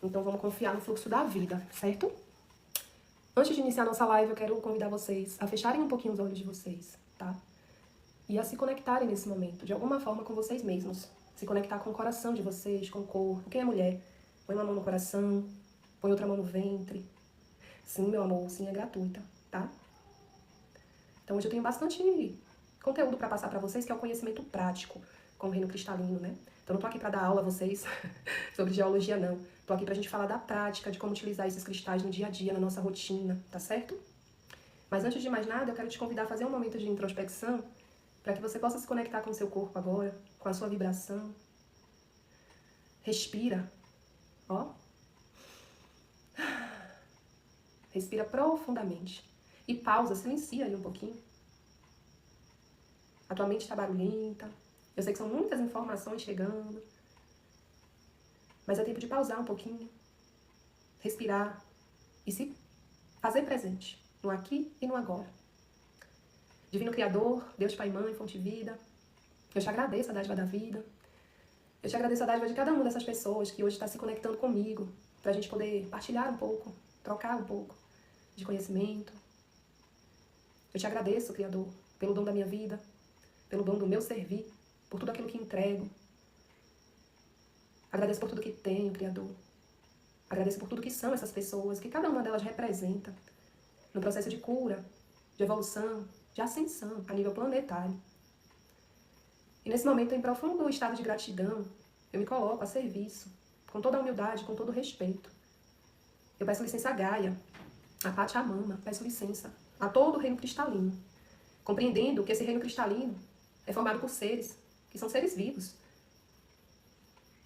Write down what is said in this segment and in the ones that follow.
Então vamos confiar no fluxo da vida, certo? Antes de iniciar nossa live, eu quero convidar vocês a fecharem um pouquinho os olhos de vocês, tá? E a se conectarem nesse momento, de alguma forma, com vocês mesmos. Se conectar com o coração de vocês, com o corpo. Quem é mulher? Põe uma mão no coração, põe outra mão no ventre. Sim, meu amor, sim, é gratuita, tá? Então hoje eu tenho bastante conteúdo para passar para vocês, que é o conhecimento prático com o reino cristalino, né? Então não tô aqui para dar aula a vocês sobre geologia, não. Tô aqui pra gente falar da prática, de como utilizar esses cristais no dia a dia, na nossa rotina, tá certo? Mas antes de mais nada, eu quero te convidar a fazer um momento de introspecção para que você possa se conectar com o seu corpo agora, com a sua vibração. Respira, ó. Respira profundamente. E pausa, silencia aí um pouquinho. A tua mente está barulhenta. Eu sei que são muitas informações chegando. Mas é tempo de pausar um pouquinho. Respirar. E se fazer presente. No aqui e no agora. Divino Criador, Deus Pai, Mãe, Fonte de Vida. Eu te agradeço a dádiva da vida. Eu te agradeço a dádiva de cada uma dessas pessoas que hoje está se conectando comigo. Pra gente poder partilhar um pouco. Trocar um pouco de conhecimento. Eu te agradeço, Criador, pelo dom da minha vida, pelo dom do meu servir, por tudo aquilo que entrego. Agradeço por tudo que tenho, Criador. Agradeço por tudo que são essas pessoas, que cada uma delas representa no processo de cura, de evolução, de ascensão a nível planetário. E nesse momento, em profundo estado de gratidão, eu me coloco a serviço, com toda a humildade, com todo o respeito. Eu peço licença a Gaia, a Pachamama, peço licença a todo o reino cristalino, compreendendo que esse reino cristalino é formado por seres, que são seres vivos,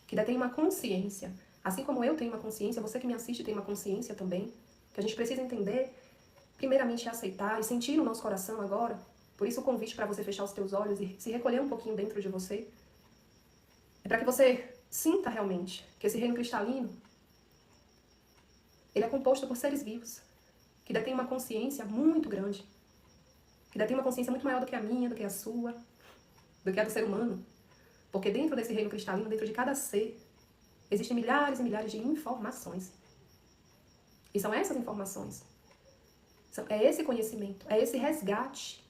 que detêm uma consciência. Assim como eu tenho uma consciência, você que me assiste tem uma consciência também, que a gente precisa entender, primeiramente aceitar e sentir no nosso coração agora. Por isso o convite para você fechar os teus olhos e se recolher um pouquinho dentro de você, é para que você sinta realmente que esse reino cristalino, ele é composto por seres vivos, que detêm uma consciência muito grande, que detêm uma consciência muito maior do que a minha, do que a sua, do que a do ser humano. Porque dentro desse reino cristalino, dentro de cada ser, existem milhares e milhares de informações. E são essas informações, é esse conhecimento, é esse resgate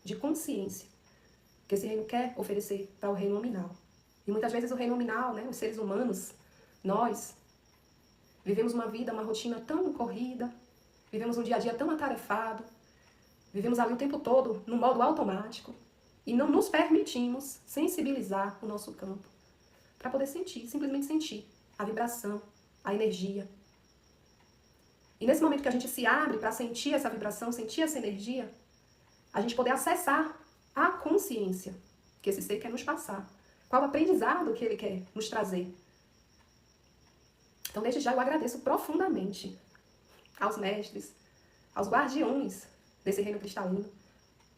de consciência que esse reino quer oferecer para o reino nominal. E muitas vezes o reino nominal, né, os seres humanos, nós, vivemos uma vida, uma rotina tão corrida, vivemos um dia a dia tão atarefado, vivemos ali o tempo todo no modo automático e não nos permitimos sensibilizar o nosso campo para poder sentir, simplesmente sentir a vibração, a energia. E nesse momento que a gente se abre para sentir essa vibração, sentir essa energia, a gente poder acessar a consciência que esse ser quer nos passar. Qual o aprendizado que ele quer nos trazer. Então, desde já, eu agradeço profundamente aos mestres, aos guardiões desse reino cristalino.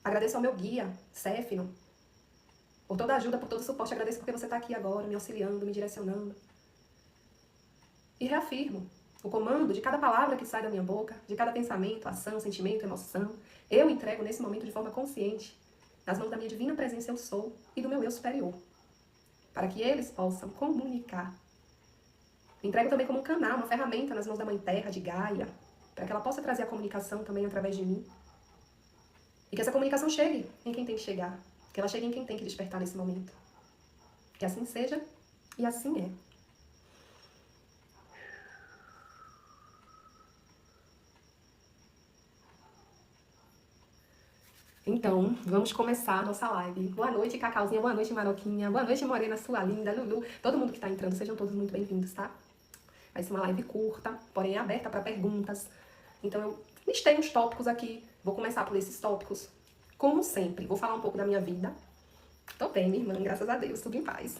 Agradeço ao meu guia, Céfino, por toda a ajuda, por todo o suporte. Agradeço porque você está aqui agora, me auxiliando, me direcionando. E reafirmo o comando de cada palavra que sai da minha boca, de cada pensamento, ação, sentimento, emoção. Eu entrego nesse momento de forma consciente, nas mãos da minha divina presença eu sou e do meu eu superior, para que eles possam comunicar. Entrego também como um canal, uma ferramenta nas mãos da Mãe Terra, de Gaia, para que ela possa trazer a comunicação também através de mim. E que essa comunicação chegue em quem tem que chegar. Que ela chegue em quem tem que despertar nesse momento. Que assim seja e assim é. Então, vamos começar a nossa live. Boa noite, Cacauzinha. Boa noite, Maroquinha. Boa noite, Morena, sua linda, Lulu. Todo mundo que está entrando, sejam todos muito bem-vindos, tá? Vai ser uma live curta, porém aberta para perguntas. Então, eu listei uns tópicos aqui. Vou começar por esses tópicos. Como sempre, vou falar um pouco da minha vida. Tô bem, minha irmã, graças a Deus, tudo em paz.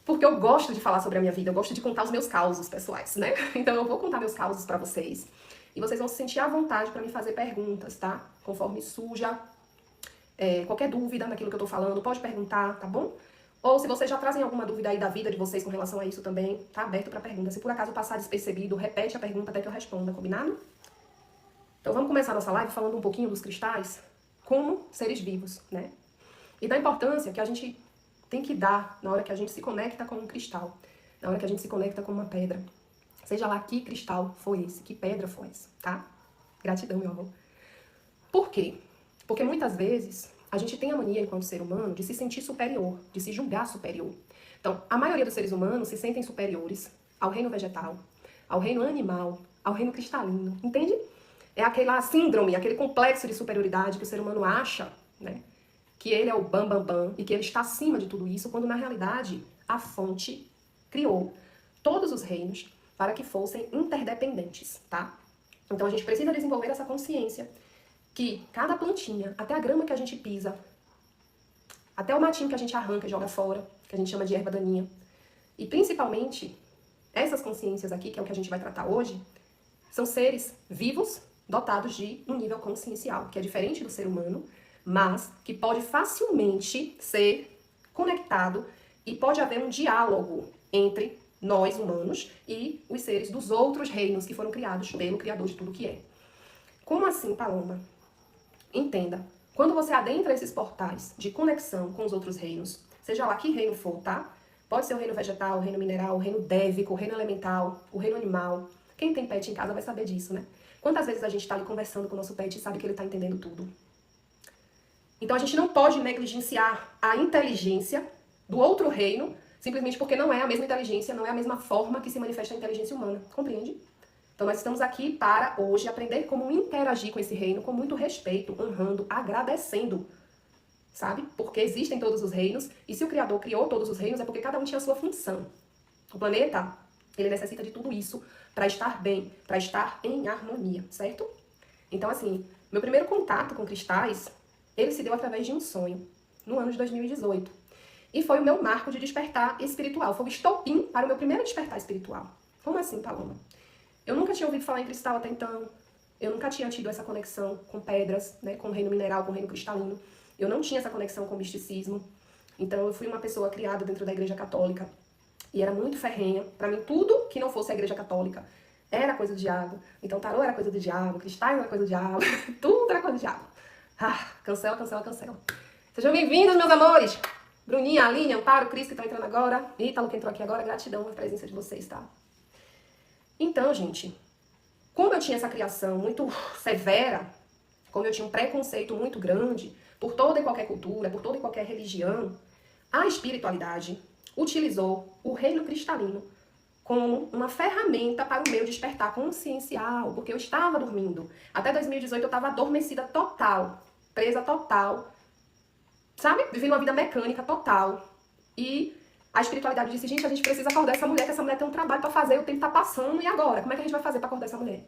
Porque eu gosto de falar sobre a minha vida, eu gosto de contar os meus causos pessoais, né? Então eu vou contar meus causos pra vocês. E vocês vão se sentir à vontade pra me fazer perguntas, tá? Conforme surja qualquer dúvida naquilo que eu tô falando, pode perguntar, tá bom? Ou se vocês já trazem alguma dúvida aí da vida de vocês com relação a isso também, tá aberto pra pergunta. Se por acaso passar despercebido, repete a pergunta até que eu responda, combinado? Então vamos começar a nossa live falando um pouquinho dos cristais como seres vivos, né? E da importância que a gente tem que dar na hora que a gente se conecta com um cristal, na hora que a gente se conecta com uma pedra. Seja lá que cristal foi esse, que pedra foi essa, tá? Gratidão, meu amor. Por quê? Porque muitas vezes a gente tem a mania, enquanto ser humano, de se sentir superior, de se julgar superior. Então, a maioria dos seres humanos se sentem superiores ao reino vegetal, ao reino animal, ao reino cristalino, entende? É aquela síndrome, aquele complexo de superioridade que o ser humano acha, né? Que ele é o bam, bam, bam e que ele está acima de tudo isso, quando na realidade a fonte criou todos os reinos para que fossem interdependentes, tá? Então a gente precisa desenvolver essa consciência que cada plantinha, até a grama que a gente pisa, até o matinho que a gente arranca e joga fora, que a gente chama de erva daninha, e principalmente essas consciências aqui, que é o que a gente vai tratar hoje, são seres vivos dotados de um nível consciencial, que é diferente do ser humano, mas que pode facilmente ser conectado e pode haver um diálogo entre nós, humanos, e os seres dos outros reinos que foram criados pelo Criador de tudo que é. Como assim, Paloma? Entenda, quando você adentra esses portais de conexão com os outros reinos, seja lá que reino for, tá? Pode ser o reino vegetal, o reino mineral, o reino dévico, o reino elemental, o reino animal. Quem tem pet em casa vai saber disso, né? Quantas vezes a gente tá ali conversando com o nosso pet e sabe que ele tá entendendo tudo? Então a gente não pode negligenciar a inteligência do outro reino simplesmente porque não é a mesma inteligência, não é a mesma forma que se manifesta a inteligência humana. Compreende? Então nós estamos aqui para hoje aprender como interagir com esse reino com muito respeito, honrando, agradecendo, sabe? Porque existem todos os reinos e se o Criador criou todos os reinos é porque cada um tinha a sua função. O planeta, ele necessita de tudo isso para estar bem, para estar em harmonia, certo? Então assim, meu primeiro contato com cristais, ele se deu através de um sonho, no ano de 2018. E foi o meu marco de despertar espiritual. Foi o estopim para o meu primeiro despertar espiritual. Como assim, Paloma? Eu nunca tinha ouvido falar em cristal até então. Eu nunca tinha tido essa conexão com pedras, né, com o reino mineral, com o reino cristalino. Eu não tinha essa conexão com o misticismo. Então eu fui uma pessoa criada dentro da igreja católica. E era muito ferrenha. Para mim, tudo que não fosse a igreja católica era coisa do diabo. Então tarô era coisa do diabo, cristais era coisa do diabo. Tudo era coisa do diabo. Ah, cancela, cancela, cancela. Sejam bem-vindos, meus amores! Bruninha, Aline, Amparo, Cris, que estão entrando agora. Ítalo, que entrou aqui agora. Gratidão pela presença de vocês, tá? Então, gente, como eu tinha essa criação muito severa, como eu tinha um preconceito muito grande por toda e qualquer cultura, por toda e qualquer religião, a espiritualidade utilizou o reino cristalino como uma ferramenta para o meu despertar consciencial, porque eu estava dormindo. Até 2018 eu estava adormecida total, presa total, sabe? Vivendo uma vida mecânica total. E a espiritualidade disse, gente, a gente precisa acordar essa mulher, que essa mulher tem um trabalho pra fazer, o tempo tá passando, e agora? Como é que a gente vai fazer pra acordar essa mulher?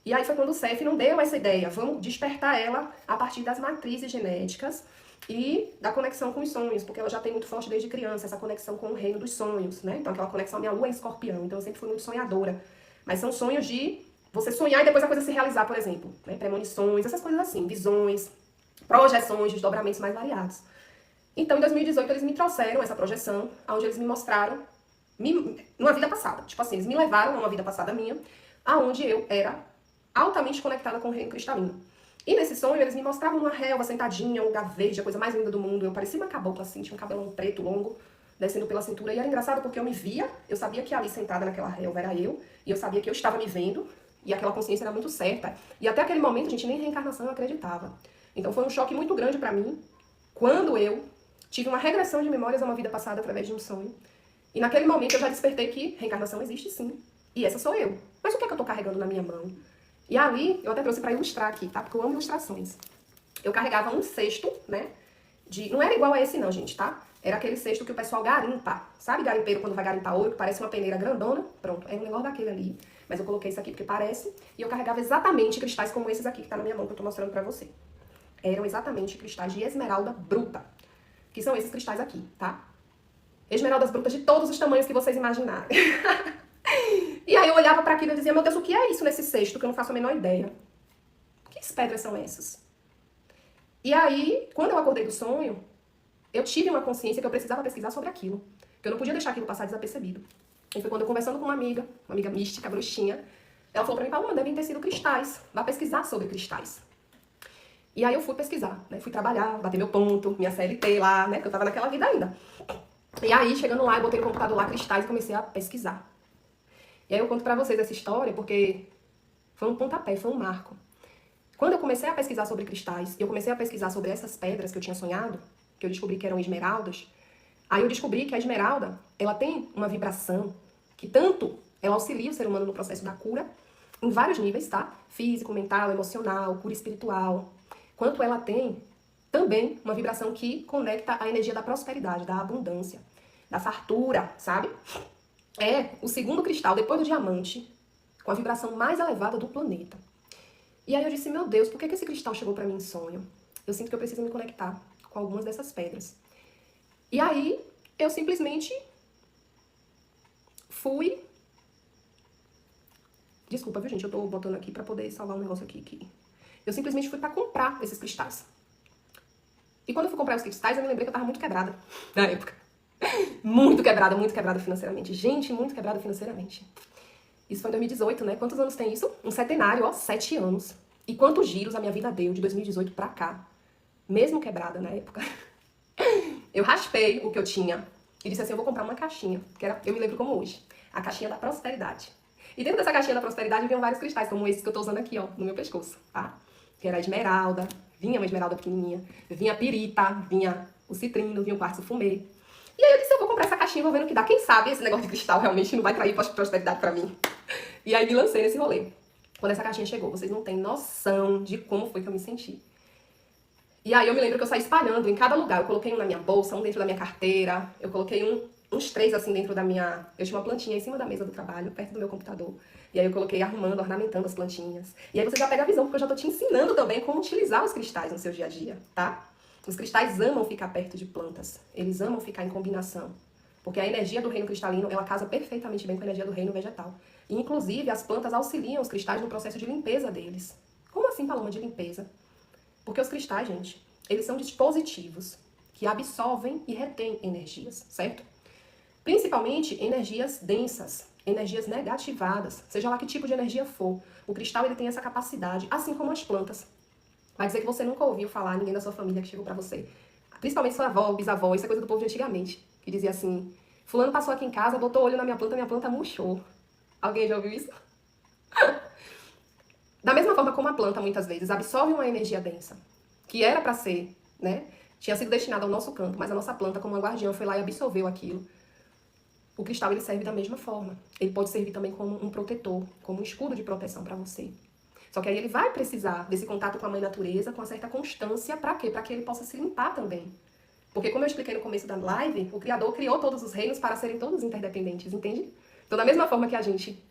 E aí foi quando o CEF não deu essa ideia, vamos despertar ela a partir das matrizes genéticas e da conexão com os sonhos, porque ela já tem muito forte desde criança, essa conexão com o reino dos sonhos, né? Então aquela conexão, minha lua é escorpião, então eu sempre fui muito sonhadora. Mas são sonhos de você sonhar e depois a coisa se realizar, por exemplo, né? Premonições, essas coisas assim, visões, projeções, desdobramentos mais variados. Então, em 2018, eles me trouxeram essa projeção, onde eles me mostraram numa vida passada. Tipo assim, eles me levaram a uma vida passada minha, aonde eu era altamente conectada com o reino cristalino. E nesse sonho, eles me mostravam uma relva sentadinha, um lugar verde, a coisa mais linda do mundo. Eu parecia uma cabocla assim, tinha um cabelão preto, longo, descendo pela cintura. E era engraçado porque eu me via, eu sabia que ali sentada naquela relva era eu, e eu sabia que eu estava me vendo, e aquela consciência era muito certa. E até aquele momento, a gente nem reencarnação eu acreditava. Então foi um choque muito grande pra mim, quando eu tive uma regressão de memórias a uma vida passada através de um sonho. E naquele momento eu já despertei que reencarnação existe sim. E essa sou eu. Mas o que é que eu tô carregando na minha mão? E ali, eu até trouxe pra ilustrar aqui, tá? Porque eu amo ilustrações. Eu carregava um cesto, né? Não era igual a esse não, gente, tá? Era aquele cesto que o pessoal garimpa. Sabe garimpeiro quando vai garimpar ouro, que parece uma peneira grandona? Pronto, é um negócio daquele ali. Mas eu coloquei isso aqui porque parece. E eu carregava exatamente cristais como esses aqui que tá na minha mão, que eu tô mostrando pra você. Eram exatamente cristais de esmeralda bruta. Que são esses cristais aqui, tá? Esmeraldas brutas de todos os tamanhos que vocês imaginarem. E aí eu olhava pra aquilo e dizia, meu Deus, o que é isso nesse cesto que eu não faço a menor ideia? Que pedras são essas? E aí, quando eu acordei do sonho, eu tive uma consciência que eu precisava pesquisar sobre aquilo. Que eu não podia deixar aquilo passar desapercebido. E foi quando eu conversando com uma amiga mística, bruxinha, ela falou pra mim, Paloma, devem ter sido cristais. Vá pesquisar sobre cristais. E aí eu fui pesquisar, né? Fui trabalhar, bater meu ponto, minha CLT lá, né? Porque eu tava naquela vida ainda. E aí, chegando lá, eu botei no computador lá cristais e comecei a pesquisar. E aí eu conto pra vocês essa história porque foi um pontapé, foi um marco. Quando eu comecei a pesquisar sobre cristais, eu comecei a pesquisar sobre essas pedras que eu tinha sonhado, que eu descobri que eram esmeraldas, aí eu descobri que a esmeralda, ela tem uma vibração que tanto ela auxilia o ser humano no processo da cura, em vários níveis, tá? Físico, mental, emocional, cura espiritual, quanto ela tem também uma vibração que conecta a energia da prosperidade, da abundância, da fartura, sabe? É o segundo cristal, depois do diamante, com a vibração mais elevada do planeta. E aí eu disse, meu Deus, por que esse cristal chegou pra mim em sonho? Eu sinto que eu preciso me conectar com algumas dessas pedras. E aí eu simplesmente fui... Desculpa, viu, gente? Eu tô botando aqui pra poder salvar um negócio aqui. Eu simplesmente fui pra comprar esses cristais. E quando eu fui comprar os cristais, eu me lembrei que eu tava muito quebrada na época. Muito quebrada financeiramente. Gente, muito quebrada financeiramente. Isso foi em 2018, né? Quantos anos tem isso? Um centenário, ó, 7 anos. E quantos giros a minha vida deu de 2018 pra cá. Mesmo quebrada na época. Eu raspei o que eu tinha e disse assim, eu vou comprar uma caixinha. Que era, eu me lembro como hoje. A caixinha da prosperidade. E dentro dessa caixinha da prosperidade vinham vários cristais, como esse que eu tô usando aqui, ó, no meu pescoço, tá? Que era a esmeralda, vinha uma esmeralda pequenininha, vinha a pirita, vinha o citrino, vinha o quartzo fumê. E aí eu disse, eu vou comprar essa caixinha, vou vendo o que dá. Quem sabe esse negócio de cristal realmente não vai trair prosperidade pra mim. E aí me lancei nesse rolê. Quando essa caixinha chegou, vocês não têm noção de como foi que eu me senti. E aí eu me lembro que eu saí espalhando em cada lugar. Eu coloquei um na minha bolsa, um dentro da minha carteira. Eu coloquei uns 3 assim dentro da minha... Eu tinha uma plantinha em cima da mesa do trabalho, perto do meu computador. E aí eu coloquei arrumando, ornamentando as plantinhas. E aí você já pega a visão, porque eu já tô te ensinando também como utilizar os cristais no seu dia a dia, tá? Os cristais amam ficar perto de plantas. Eles amam ficar em combinação. Porque a energia do reino cristalino, ela casa perfeitamente bem com a energia do reino vegetal. E, inclusive, as plantas auxiliam os cristais no processo de limpeza deles. Como assim, Paloma, de limpeza? Porque os cristais, gente, eles são dispositivos que absorvem e retêm energias, certo? Principalmente energias densas, energias negativadas, seja lá que tipo de energia for. O cristal, ele tem essa capacidade, assim como as plantas. Vai dizer que você nunca ouviu falar, ninguém da sua família que chegou pra você. Principalmente sua avó, bisavó, isso é coisa do povo de antigamente. Que dizia assim, fulano passou aqui em casa, botou olho na minha planta murchou. Alguém já ouviu isso? Da mesma forma como a planta, muitas vezes, absorve uma energia densa, que era pra ser, né? Tinha sido destinada ao nosso campo, mas a nossa planta, como uma guardiã, foi lá e absorveu aquilo. O cristal, ele serve da mesma forma. Ele pode servir também como um protetor, como um escudo de proteção pra você. Só que aí ele vai precisar desse contato com a mãe natureza, com uma certa constância, pra quê? Pra que ele possa se limpar também. Porque como eu expliquei no começo da live, o Criador criou todos os reinos para serem todos interdependentes, entende? Então, da mesma forma que a gente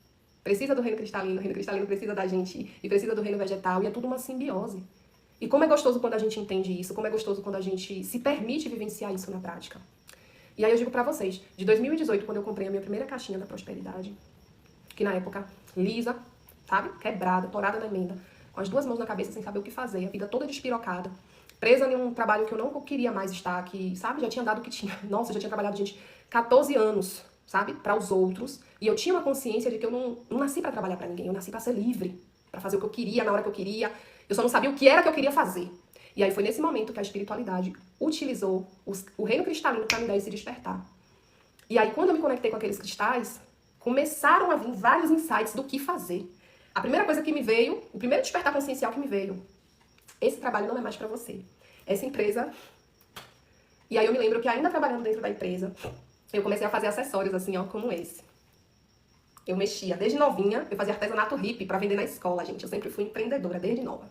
precisa do reino cristalino precisa da gente e precisa do reino vegetal, e é tudo uma simbiose. E como é gostoso quando a gente entende isso, como é gostoso quando a gente se permite vivenciar isso na prática. E aí eu digo pra vocês, de 2018, quando eu comprei a minha primeira caixinha da prosperidade, que na época, lisa, sabe? Quebrada, torada na emenda, com as 2 mãos na cabeça sem saber o que fazer, a vida toda despirocada, presa em um trabalho que eu não queria mais estar, que, sabe? Já tinha dado o que tinha. Nossa, já tinha trabalhado, gente, 14 anos, sabe? Para os outros. E eu tinha uma consciência de que eu não nasci para trabalhar para ninguém, eu nasci para ser livre, para fazer o que eu queria, na hora que eu queria. Eu só não sabia o que era que eu queria fazer. E aí foi nesse momento que a espiritualidade utilizou o reino cristalino para me dar esse despertar. E aí, quando eu me conectei com aqueles cristais, começaram a vir vários insights do que fazer. A primeira coisa que me veio, o primeiro despertar consciencial que me veio, esse trabalho não é mais pra você. Essa empresa... E aí eu me lembro que ainda trabalhando dentro da empresa, eu comecei a fazer acessórios assim, ó, como esse. Eu mexia, desde novinha, eu fazia artesanato hippie pra vender na escola, gente. Eu sempre fui empreendedora, desde nova.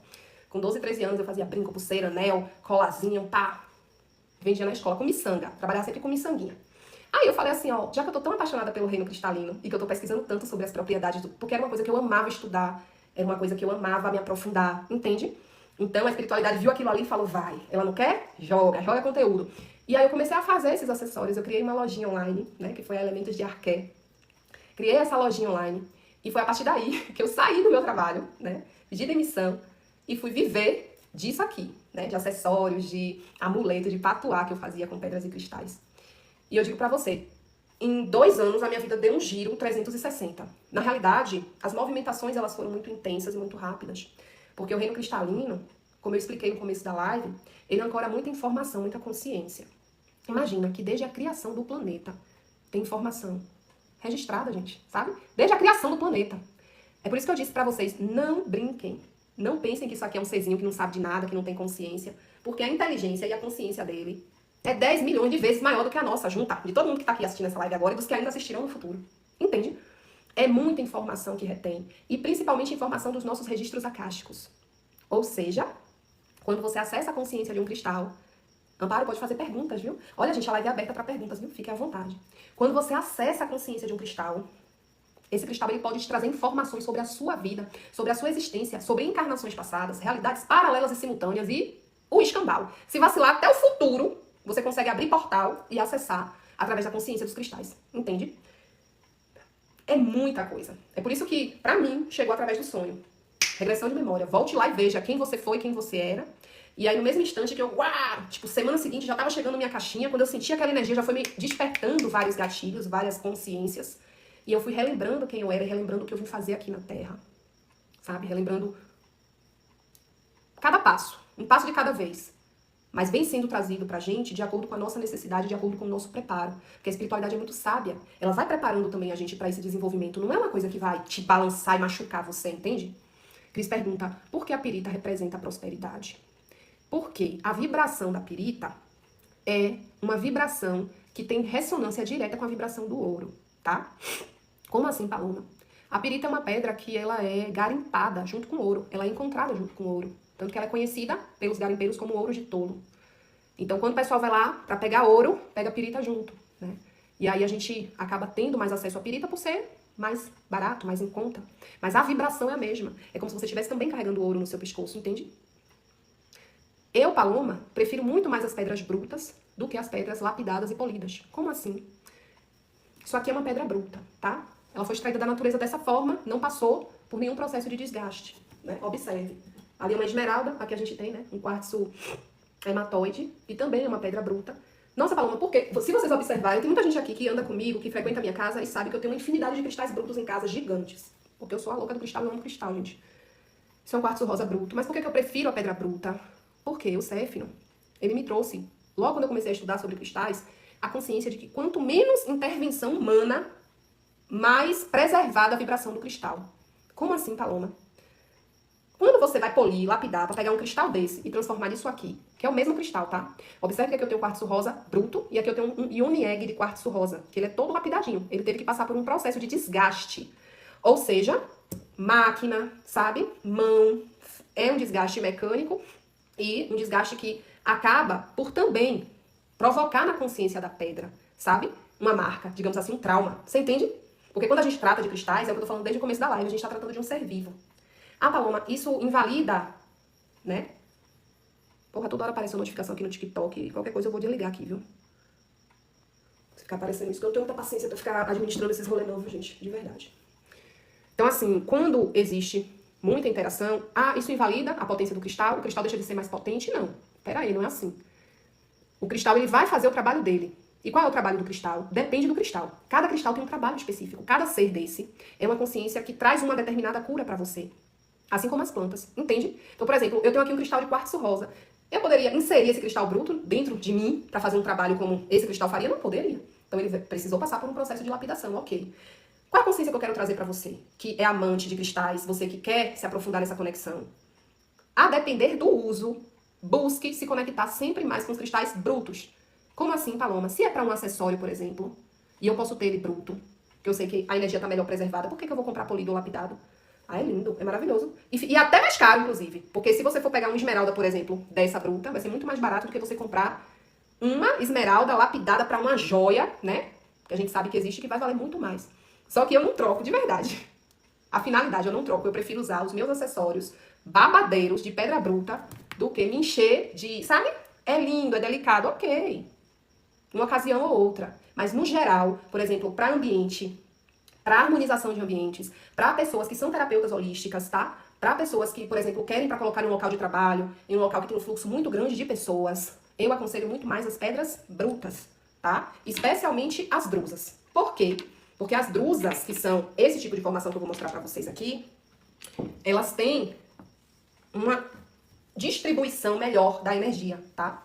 Com 12, 13 anos eu fazia brinco, pulseira, anel, colazinho, pá. Vendia na escola com miçanga, trabalhava sempre com miçanguinha. Aí eu falei assim, ó, já que eu tô tão apaixonada pelo reino cristalino e que eu tô pesquisando tanto sobre as propriedades porque era uma coisa que eu amava estudar, era uma coisa que eu amava me aprofundar, entende? Então a espiritualidade viu aquilo ali e falou, vai, ela não quer? Joga conteúdo. E aí eu comecei a fazer esses acessórios, eu criei uma lojinha online, né, que foi a Elementos de Arqué. Criei essa lojinha online e foi a partir daí que eu saí do meu trabalho, né, pedi demissão e fui viver disso aqui, né, de acessórios, de amuleto, de patuá que eu fazia com pedras e cristais. E eu digo pra você, em 2 anos a minha vida deu um giro 360. Na realidade, as movimentações elas foram muito intensas e muito rápidas. Porque o reino cristalino, como eu expliquei no começo da live, ele ancora muita informação, muita consciência. Imagina que desde a criação do planeta tem informação registrada, gente, sabe? Desde a criação do planeta. É por isso que eu disse pra vocês, não brinquem. Não pensem que isso aqui é um serzinho que não sabe de nada, que não tem consciência. Porque a inteligência e a consciência dele é 10 milhões de vezes maior do que a nossa, junta. De todo mundo que tá aqui assistindo essa live agora e dos que ainda assistirão no futuro. Entende? É muita informação que retém. E principalmente informação dos nossos registros acásticos. Ou seja, quando você acessa a consciência de um cristal... Amparo pode fazer perguntas, viu? Olha, gente, a live é aberta para perguntas, viu? Fique à vontade. Quando você acessa a consciência de um cristal... Esse cristal ele pode te trazer informações sobre a sua vida, sobre a sua existência, sobre encarnações passadas, realidades paralelas e simultâneas e o escambau. Se vacilar até o futuro, você consegue abrir portal e acessar através da consciência dos cristais. Entende? É muita coisa. É por isso que, pra mim, chegou através do sonho. Regressão de memória. Volte lá e veja quem você foi, quem você era. E aí, no mesmo instante que eu, tipo, semana seguinte já tava chegando minha caixinha, quando eu senti aquela energia, já foi me despertando vários gatilhos, várias consciências. E eu fui relembrando quem eu era e relembrando o que eu vim fazer aqui na Terra. Sabe? Relembrando cada passo. Um passo de cada vez. Mas vem sendo trazido pra gente de acordo com a nossa necessidade, de acordo com o nosso preparo. Porque a espiritualidade é muito sábia. Ela vai preparando também a gente pra esse desenvolvimento. Não é uma coisa que vai te balançar e machucar você, entende? Cris pergunta, por que a pirita representa a prosperidade? Porque a vibração da pirita é uma vibração que tem ressonância direta com a vibração do ouro, tá? Como assim, Paloma? A pirita é uma pedra que ela é garimpada junto com ouro. Ela é encontrada junto com ouro. Tanto que ela é conhecida pelos garimpeiros como ouro de tolo. Então, quando o pessoal vai lá pra pegar ouro, pega a pirita junto, né? E aí a gente acaba tendo mais acesso à pirita por ser mais barato, mais em conta. Mas a vibração é a mesma. É como se você estivesse também carregando ouro no seu pescoço, entende? Eu, Paloma, prefiro muito mais as pedras brutas do que as pedras lapidadas e polidas. Como assim? Isso aqui é uma pedra bruta, tá? Ela foi extraída da natureza dessa forma, não passou por nenhum processo de desgaste, né? Observe. Ali é uma esmeralda, aqui a gente tem, né? Um quartzo hematóide, e também é uma pedra bruta. Nossa, Paloma, por quê? Se vocês observarem, tem muita gente aqui que anda comigo, que frequenta a minha casa e sabe que eu tenho uma infinidade de cristais brutos em casa, gigantes. Porque eu sou a louca do cristal e eu amo cristal, gente. Isso é um quartzo rosa bruto. Mas por que eu prefiro a pedra bruta? Porque o Céfiro, ele me trouxe, logo quando eu comecei a estudar sobre cristais, a consciência de que quanto menos intervenção humana, mais preservada a vibração do cristal. Como assim, Paloma? Quando você vai polir, lapidar, para pegar um cristal desse e transformar nisso aqui, que é o mesmo cristal, tá? Observe que aqui eu tenho quartzo rosa bruto e aqui eu tenho um ione egg de quartzo rosa, que ele é todo lapidadinho. Ele teve que passar por um processo de desgaste. Ou seja, máquina, sabe? Mão, é um desgaste mecânico e um desgaste que acaba por também provocar na consciência da pedra, sabe? Uma marca, digamos assim, um trauma. Você entende? Porque quando a gente trata de cristais, é o que eu tô falando desde o começo da live, a gente tá tratando de um ser vivo. Ah, Paloma, isso invalida, né? Porra, toda hora aparece uma notificação aqui no TikTok. Qualquer coisa eu vou desligar aqui, viu? Se ficar aparecendo isso, que eu não tenho muita paciência pra ficar administrando esses rolês não, viu, gente? De verdade. Então, assim, quando existe muita interação, isso invalida a potência do cristal? O cristal deixa de ser mais potente? Não. Pera aí, não é assim. O cristal, ele vai fazer o trabalho dele. E qual é o trabalho do cristal? Depende do cristal. Cada cristal tem um trabalho específico. Cada ser desse é uma consciência que traz uma determinada cura pra você. Assim como as plantas, entende? Então, por exemplo, eu tenho aqui um cristal de quartzo rosa. Eu poderia inserir esse cristal bruto dentro de mim para fazer um trabalho como esse cristal faria? Não poderia. Então, ele precisou passar por um processo de lapidação, ok. Qual é a consciência que eu quero trazer para você, que é amante de cristais, você que quer se aprofundar nessa conexão? A depender do uso, busque se conectar sempre mais com os cristais brutos. Como assim, Paloma? Se é para um acessório, por exemplo, e eu posso ter ele bruto, que eu sei que a energia está melhor preservada, por que eu vou comprar polido ou lapidado? É lindo, é maravilhoso. E até mais caro, inclusive. Porque se você for pegar uma esmeralda, por exemplo, dessa bruta, vai ser muito mais barato do que você comprar uma esmeralda lapidada para uma joia, né? Que a gente sabe que existe, que vai valer muito mais. Só que eu não troco de verdade. A finalidade eu não troco. Eu prefiro usar os meus acessórios babadeiros de pedra bruta do que me encher de... Sabe? É lindo, é delicado, ok. Uma ocasião ou outra. Mas no geral, por exemplo, para ambiente... para harmonização de ambientes, para pessoas que são terapeutas holísticas, tá? Para pessoas que, por exemplo, querem para colocar em um local de trabalho, em um local que tem um fluxo muito grande de pessoas, eu aconselho muito mais as pedras brutas, tá? Especialmente as drusas. Por quê? Porque as drusas, que são esse tipo de formação que eu vou mostrar para vocês aqui, elas têm uma distribuição melhor da energia, tá?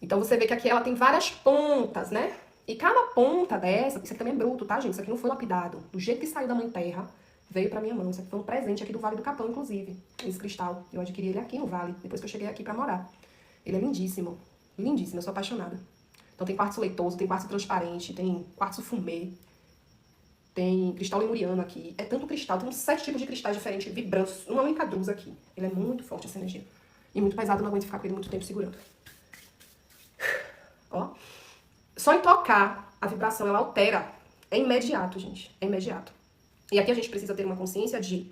Então você vê que aqui ela tem várias pontas, né? E cada ponta dessa, isso aqui também é bruto, tá, gente? Isso aqui não foi lapidado. Do jeito que saiu da Mãe Terra, veio pra minha mão. Isso aqui foi um presente aqui do Vale do Capão, inclusive. Esse cristal. Eu adquiri ele aqui no Vale, depois que eu cheguei aqui pra morar. Ele é lindíssimo. Lindíssimo, eu sou apaixonada. Então tem quartzo leitoso, tem quartzo transparente, tem quartzo fumê, tem cristal lemuriano aqui. É tanto cristal, tem uns 7 tipos de cristais diferentes, vibrantes, uma única dúzia aqui. Ele é muito forte, essa energia. E muito pesado, não aguento ficar com ele muito tempo segurando. Ó. Só em tocar, a vibração, ela altera. É imediato, gente. É imediato. E aqui a gente precisa ter uma consciência de...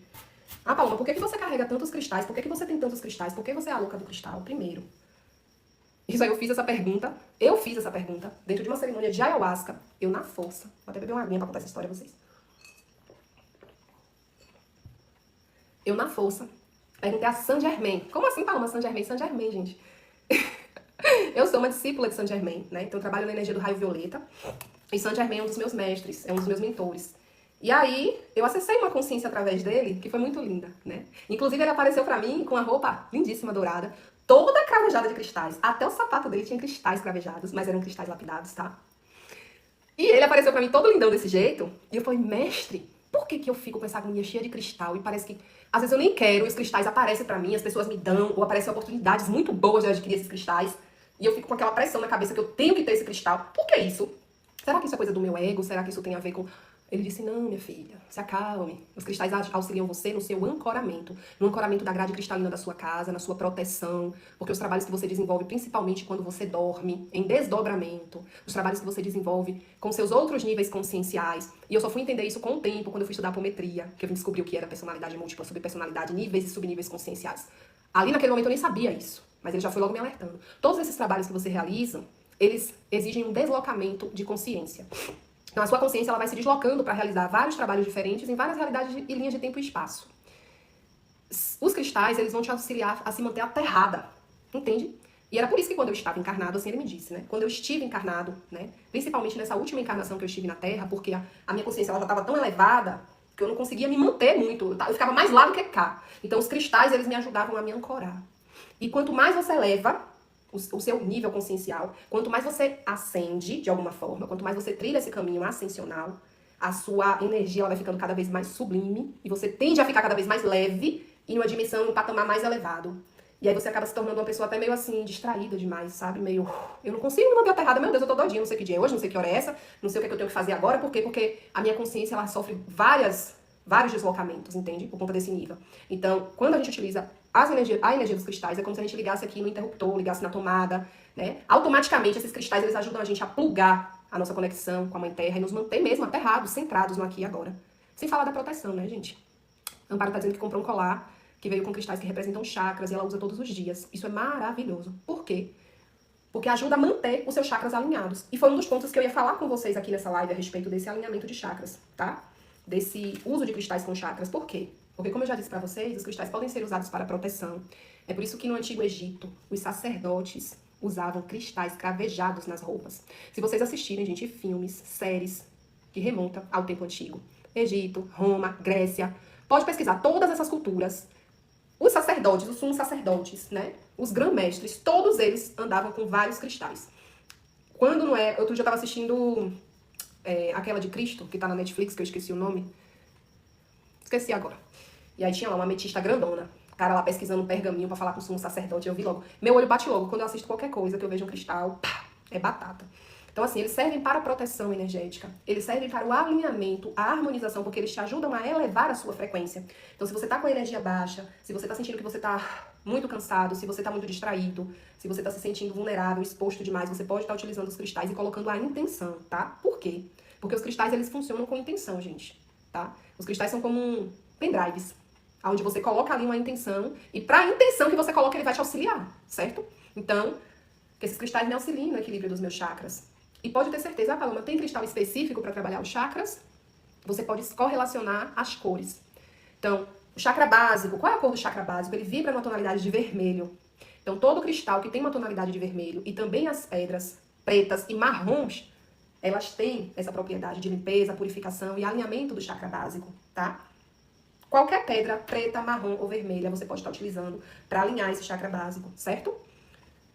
Ah, Paloma, por que você carrega tantos cristais? Por que você tem tantos cristais? Por que você é a louca do cristal? Primeiro. Isso aí eu fiz essa pergunta. Eu fiz essa pergunta dentro de uma cerimônia de ayahuasca. Eu na força. Vou até beber uma aguinha pra contar essa história a vocês. Eu na força. Perguntei a Saint Germain. Como assim, Paloma, Saint Germain? Saint Germain, gente. Eu sou uma discípula de Saint Germain, né? Então eu trabalho na energia do raio violeta. E Saint Germain é um dos meus mestres, é um dos meus mentores. E aí, eu acessei uma consciência através dele, que foi muito linda, né? Inclusive, ele apareceu pra mim com uma roupa lindíssima, dourada, toda cravejada de cristais. Até o sapato dele tinha cristais cravejados, mas eram cristais lapidados, tá? E ele apareceu pra mim todo lindão desse jeito, e eu falei, mestre, por que eu fico com essa agonia cheia de cristal? E parece que, às vezes eu nem quero, os cristais aparecem pra mim, as pessoas me dão, ou aparecem oportunidades muito boas de adquirir esses cristais, e eu fico com aquela pressão na cabeça que eu tenho que ter esse cristal. Por que isso? Será que isso é coisa do meu ego? Será que isso tem a ver com... Ele disse, não, minha filha, se acalme. Os cristais auxiliam você no seu ancoramento. No ancoramento da grade cristalina da sua casa, na sua proteção. Porque os trabalhos que você desenvolve, principalmente quando você dorme, em desdobramento. Os trabalhos que você desenvolve com seus outros níveis conscienciais. E eu só fui entender isso com o tempo, quando eu fui estudar apometria. Que eu vim descobrir o que era personalidade múltipla, subpersonalidade, níveis e subníveis conscienciais. Ali naquele momento eu nem sabia isso. Mas ele já foi logo me alertando. Todos esses trabalhos que você realiza, eles exigem um deslocamento de consciência. Então, a sua consciência ela vai se deslocando para realizar vários trabalhos diferentes em várias realidades e linhas de tempo e espaço. Os cristais, eles vão te auxiliar a se manter aterrada, entende? E era por isso que quando eu estava encarnado, assim ele me disse, né? Quando eu estive encarnado, né? Principalmente nessa última encarnação que eu estive na Terra, porque a minha consciência ela já estava tão elevada que eu não conseguia me manter muito. Eu ficava mais lá do que cá. Então, os cristais, eles me ajudavam a me ancorar. E quanto mais você eleva o seu nível consciencial, quanto mais você ascende, de alguma forma, quanto mais você trilha esse caminho ascensional, a sua energia ela vai ficando cada vez mais sublime e você tende a ficar cada vez mais leve e numa dimensão, num patamar mais elevado. E aí você acaba se tornando uma pessoa até meio assim, distraída demais, sabe? Meio, eu não consigo me manter aterrada, meu Deus, eu tô doidinha, não sei que dia é hoje, não sei que hora é essa, não sei o que é que eu tenho que fazer agora, por quê? Porque a minha consciência, ela sofre vários deslocamentos, entende? Por conta desse nível. Então, quando a gente utiliza a energia dos cristais, é como se a gente ligasse aqui no interruptor, ligasse na tomada, né? Automaticamente, esses cristais, eles ajudam a gente a plugar a nossa conexão com a Mãe Terra e nos manter mesmo aterrados, centrados no aqui e agora. Sem falar da proteção, né, gente? Amparo tá dizendo que comprou um colar que veio com cristais que representam chakras e ela usa todos os dias. Isso é maravilhoso. Por quê? Porque ajuda a manter os seus chakras alinhados. E foi um dos pontos que eu ia falar com vocês aqui nessa live a respeito desse alinhamento de chakras, tá? Desse uso de cristais com chakras. Por quê? Porque, como eu já disse pra vocês, os cristais podem ser usados para proteção. É por isso que no Antigo Egito, os sacerdotes usavam cristais cravejados nas roupas. Se vocês assistirem, gente, filmes, séries que remontam ao tempo antigo, Egito, Roma, Grécia, pode pesquisar todas essas culturas. Os sacerdotes, os sumos sacerdotes, né? Os grã-mestres, todos eles andavam com vários cristais. Quando não é... Outro dia eu tava assistindo aquela de Cristo, que tá na Netflix, que eu esqueci o nome. Esqueci agora. E aí tinha lá uma ametista grandona. O cara lá pesquisando um pergaminho pra falar com o sumo sacerdote. Eu vi logo. Meu olho bate logo quando eu assisto qualquer coisa, que eu vejo um cristal. Pá, é batata. Então, assim, eles servem para a proteção energética. Eles servem para o alinhamento, a harmonização, porque eles te ajudam a elevar a sua frequência. Então, se você tá com a energia baixa, se você tá sentindo que você tá muito cansado, se você tá muito distraído, se você tá se sentindo vulnerável, exposto demais, você pode estar utilizando os cristais e colocando a intenção, tá? Por quê? Porque os cristais, eles funcionam com intenção, gente, tá? Os cristais são como pendrives, onde você coloca ali uma intenção e para a intenção que você coloca, ele vai te auxiliar, certo? Então, que esses cristais me auxiliem no equilíbrio dos meus chakras. E pode ter certeza, Paloma, tem cristal específico para trabalhar os chakras? Você pode correlacionar as cores. Então, o chakra básico, qual é a cor do chakra básico? Ele vibra numa tonalidade de vermelho. Então, todo cristal que tem uma tonalidade de vermelho e também as pedras pretas e marrons, elas têm essa propriedade de limpeza, purificação e alinhamento do chakra básico, tá? Qualquer pedra preta, marrom ou vermelha você pode estar utilizando para alinhar esse chakra básico, certo?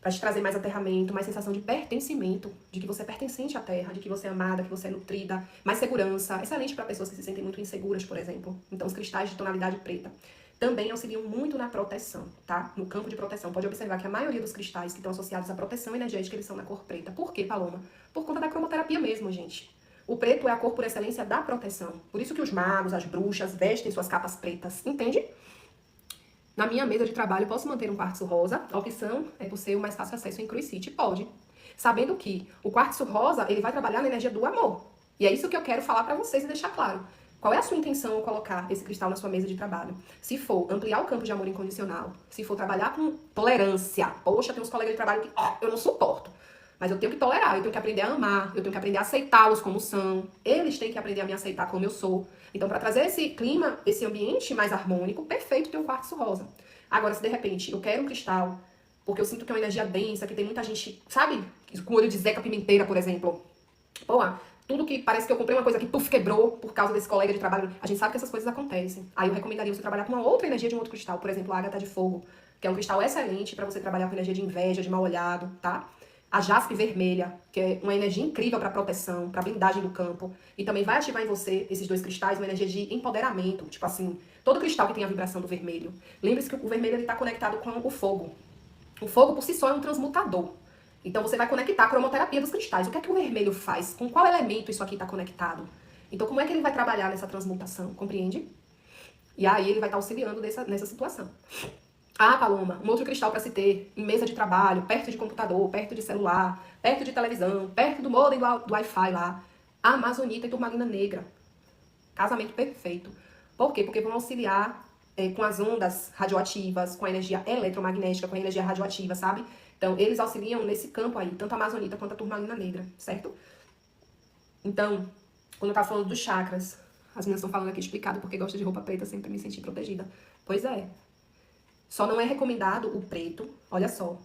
para te trazer mais aterramento, mais sensação de pertencimento, de que você é pertencente à Terra, de que você é amada, que você é nutrida, mais segurança. Excelente para pessoas que se sentem muito inseguras, por exemplo. Então, os cristais de tonalidade preta também auxiliam muito na proteção, tá? No campo de proteção. Pode observar que a maioria dos cristais que estão associados à proteção energética, eles são na cor preta. Por quê, Paloma? Por conta da cromoterapia mesmo, gente. O preto é a cor por excelência da proteção. Por isso que os magos, as bruxas, vestem suas capas pretas, entende? Na minha mesa de trabalho, posso manter um quartzo rosa? A opção é por ser o mais fácil acesso em Cruise City? Pode. Sabendo que o quartzo rosa, ele vai trabalhar na energia do amor. E é isso que eu quero falar pra vocês e deixar claro. Qual é a sua intenção ao colocar esse cristal na sua mesa de trabalho? Se for ampliar o campo de amor incondicional, se for trabalhar com tolerância. Poxa, tem uns colegas de trabalho que eu não suporto. Mas eu tenho que tolerar, eu tenho que aprender a amar, eu tenho que aprender a aceitá-los como são. Eles têm que aprender a me aceitar como eu sou. Então, para trazer esse clima, esse ambiente mais harmônico, perfeito ter um quartzo rosa. Agora, se de repente eu quero um cristal, porque eu sinto que é uma energia densa, que tem muita gente, sabe? Com olho de Zeca Pimenteira, por exemplo. Pô, tudo que parece que eu comprei uma coisa que puf, quebrou por causa desse colega de trabalho. A gente sabe que essas coisas acontecem. Aí eu recomendaria você trabalhar com uma outra energia de um outro cristal. Por exemplo, a ágata de fogo, que é um cristal excelente para você trabalhar com energia de inveja, de mal-olhado, tá? A jaspe vermelha, que é uma energia incrível para proteção, para blindagem do campo. E também vai ativar em você, esses dois cristais, uma energia de empoderamento. Tipo assim, todo cristal que tem a vibração do vermelho. Lembre-se que o vermelho está conectado com o fogo. O fogo por si só é um transmutador. Então você vai conectar a cromoterapia dos cristais. O que é que o vermelho faz? Com qual elemento isso aqui está conectado? Então como é que ele vai trabalhar nessa transmutação? Compreende? E aí ele vai estar auxiliando nessa situação. Ah, Paloma, um outro cristal para se ter em mesa de trabalho, perto de computador, perto de celular, perto de televisão, perto do modem do Wi-Fi lá. A amazonita e turmalina negra. Casamento perfeito. Por quê? Porque vão auxiliar com as ondas radioativas, com a energia eletromagnética, com a energia radioativa, sabe? Então, eles auxiliam nesse campo aí, tanto a amazonita quanto a turmalina negra, certo? Então, quando eu tava falando dos chakras, as meninas estão falando aqui explicado porque gosta de roupa preta, sempre me senti protegida. Pois é. Só não é recomendado o preto, olha só,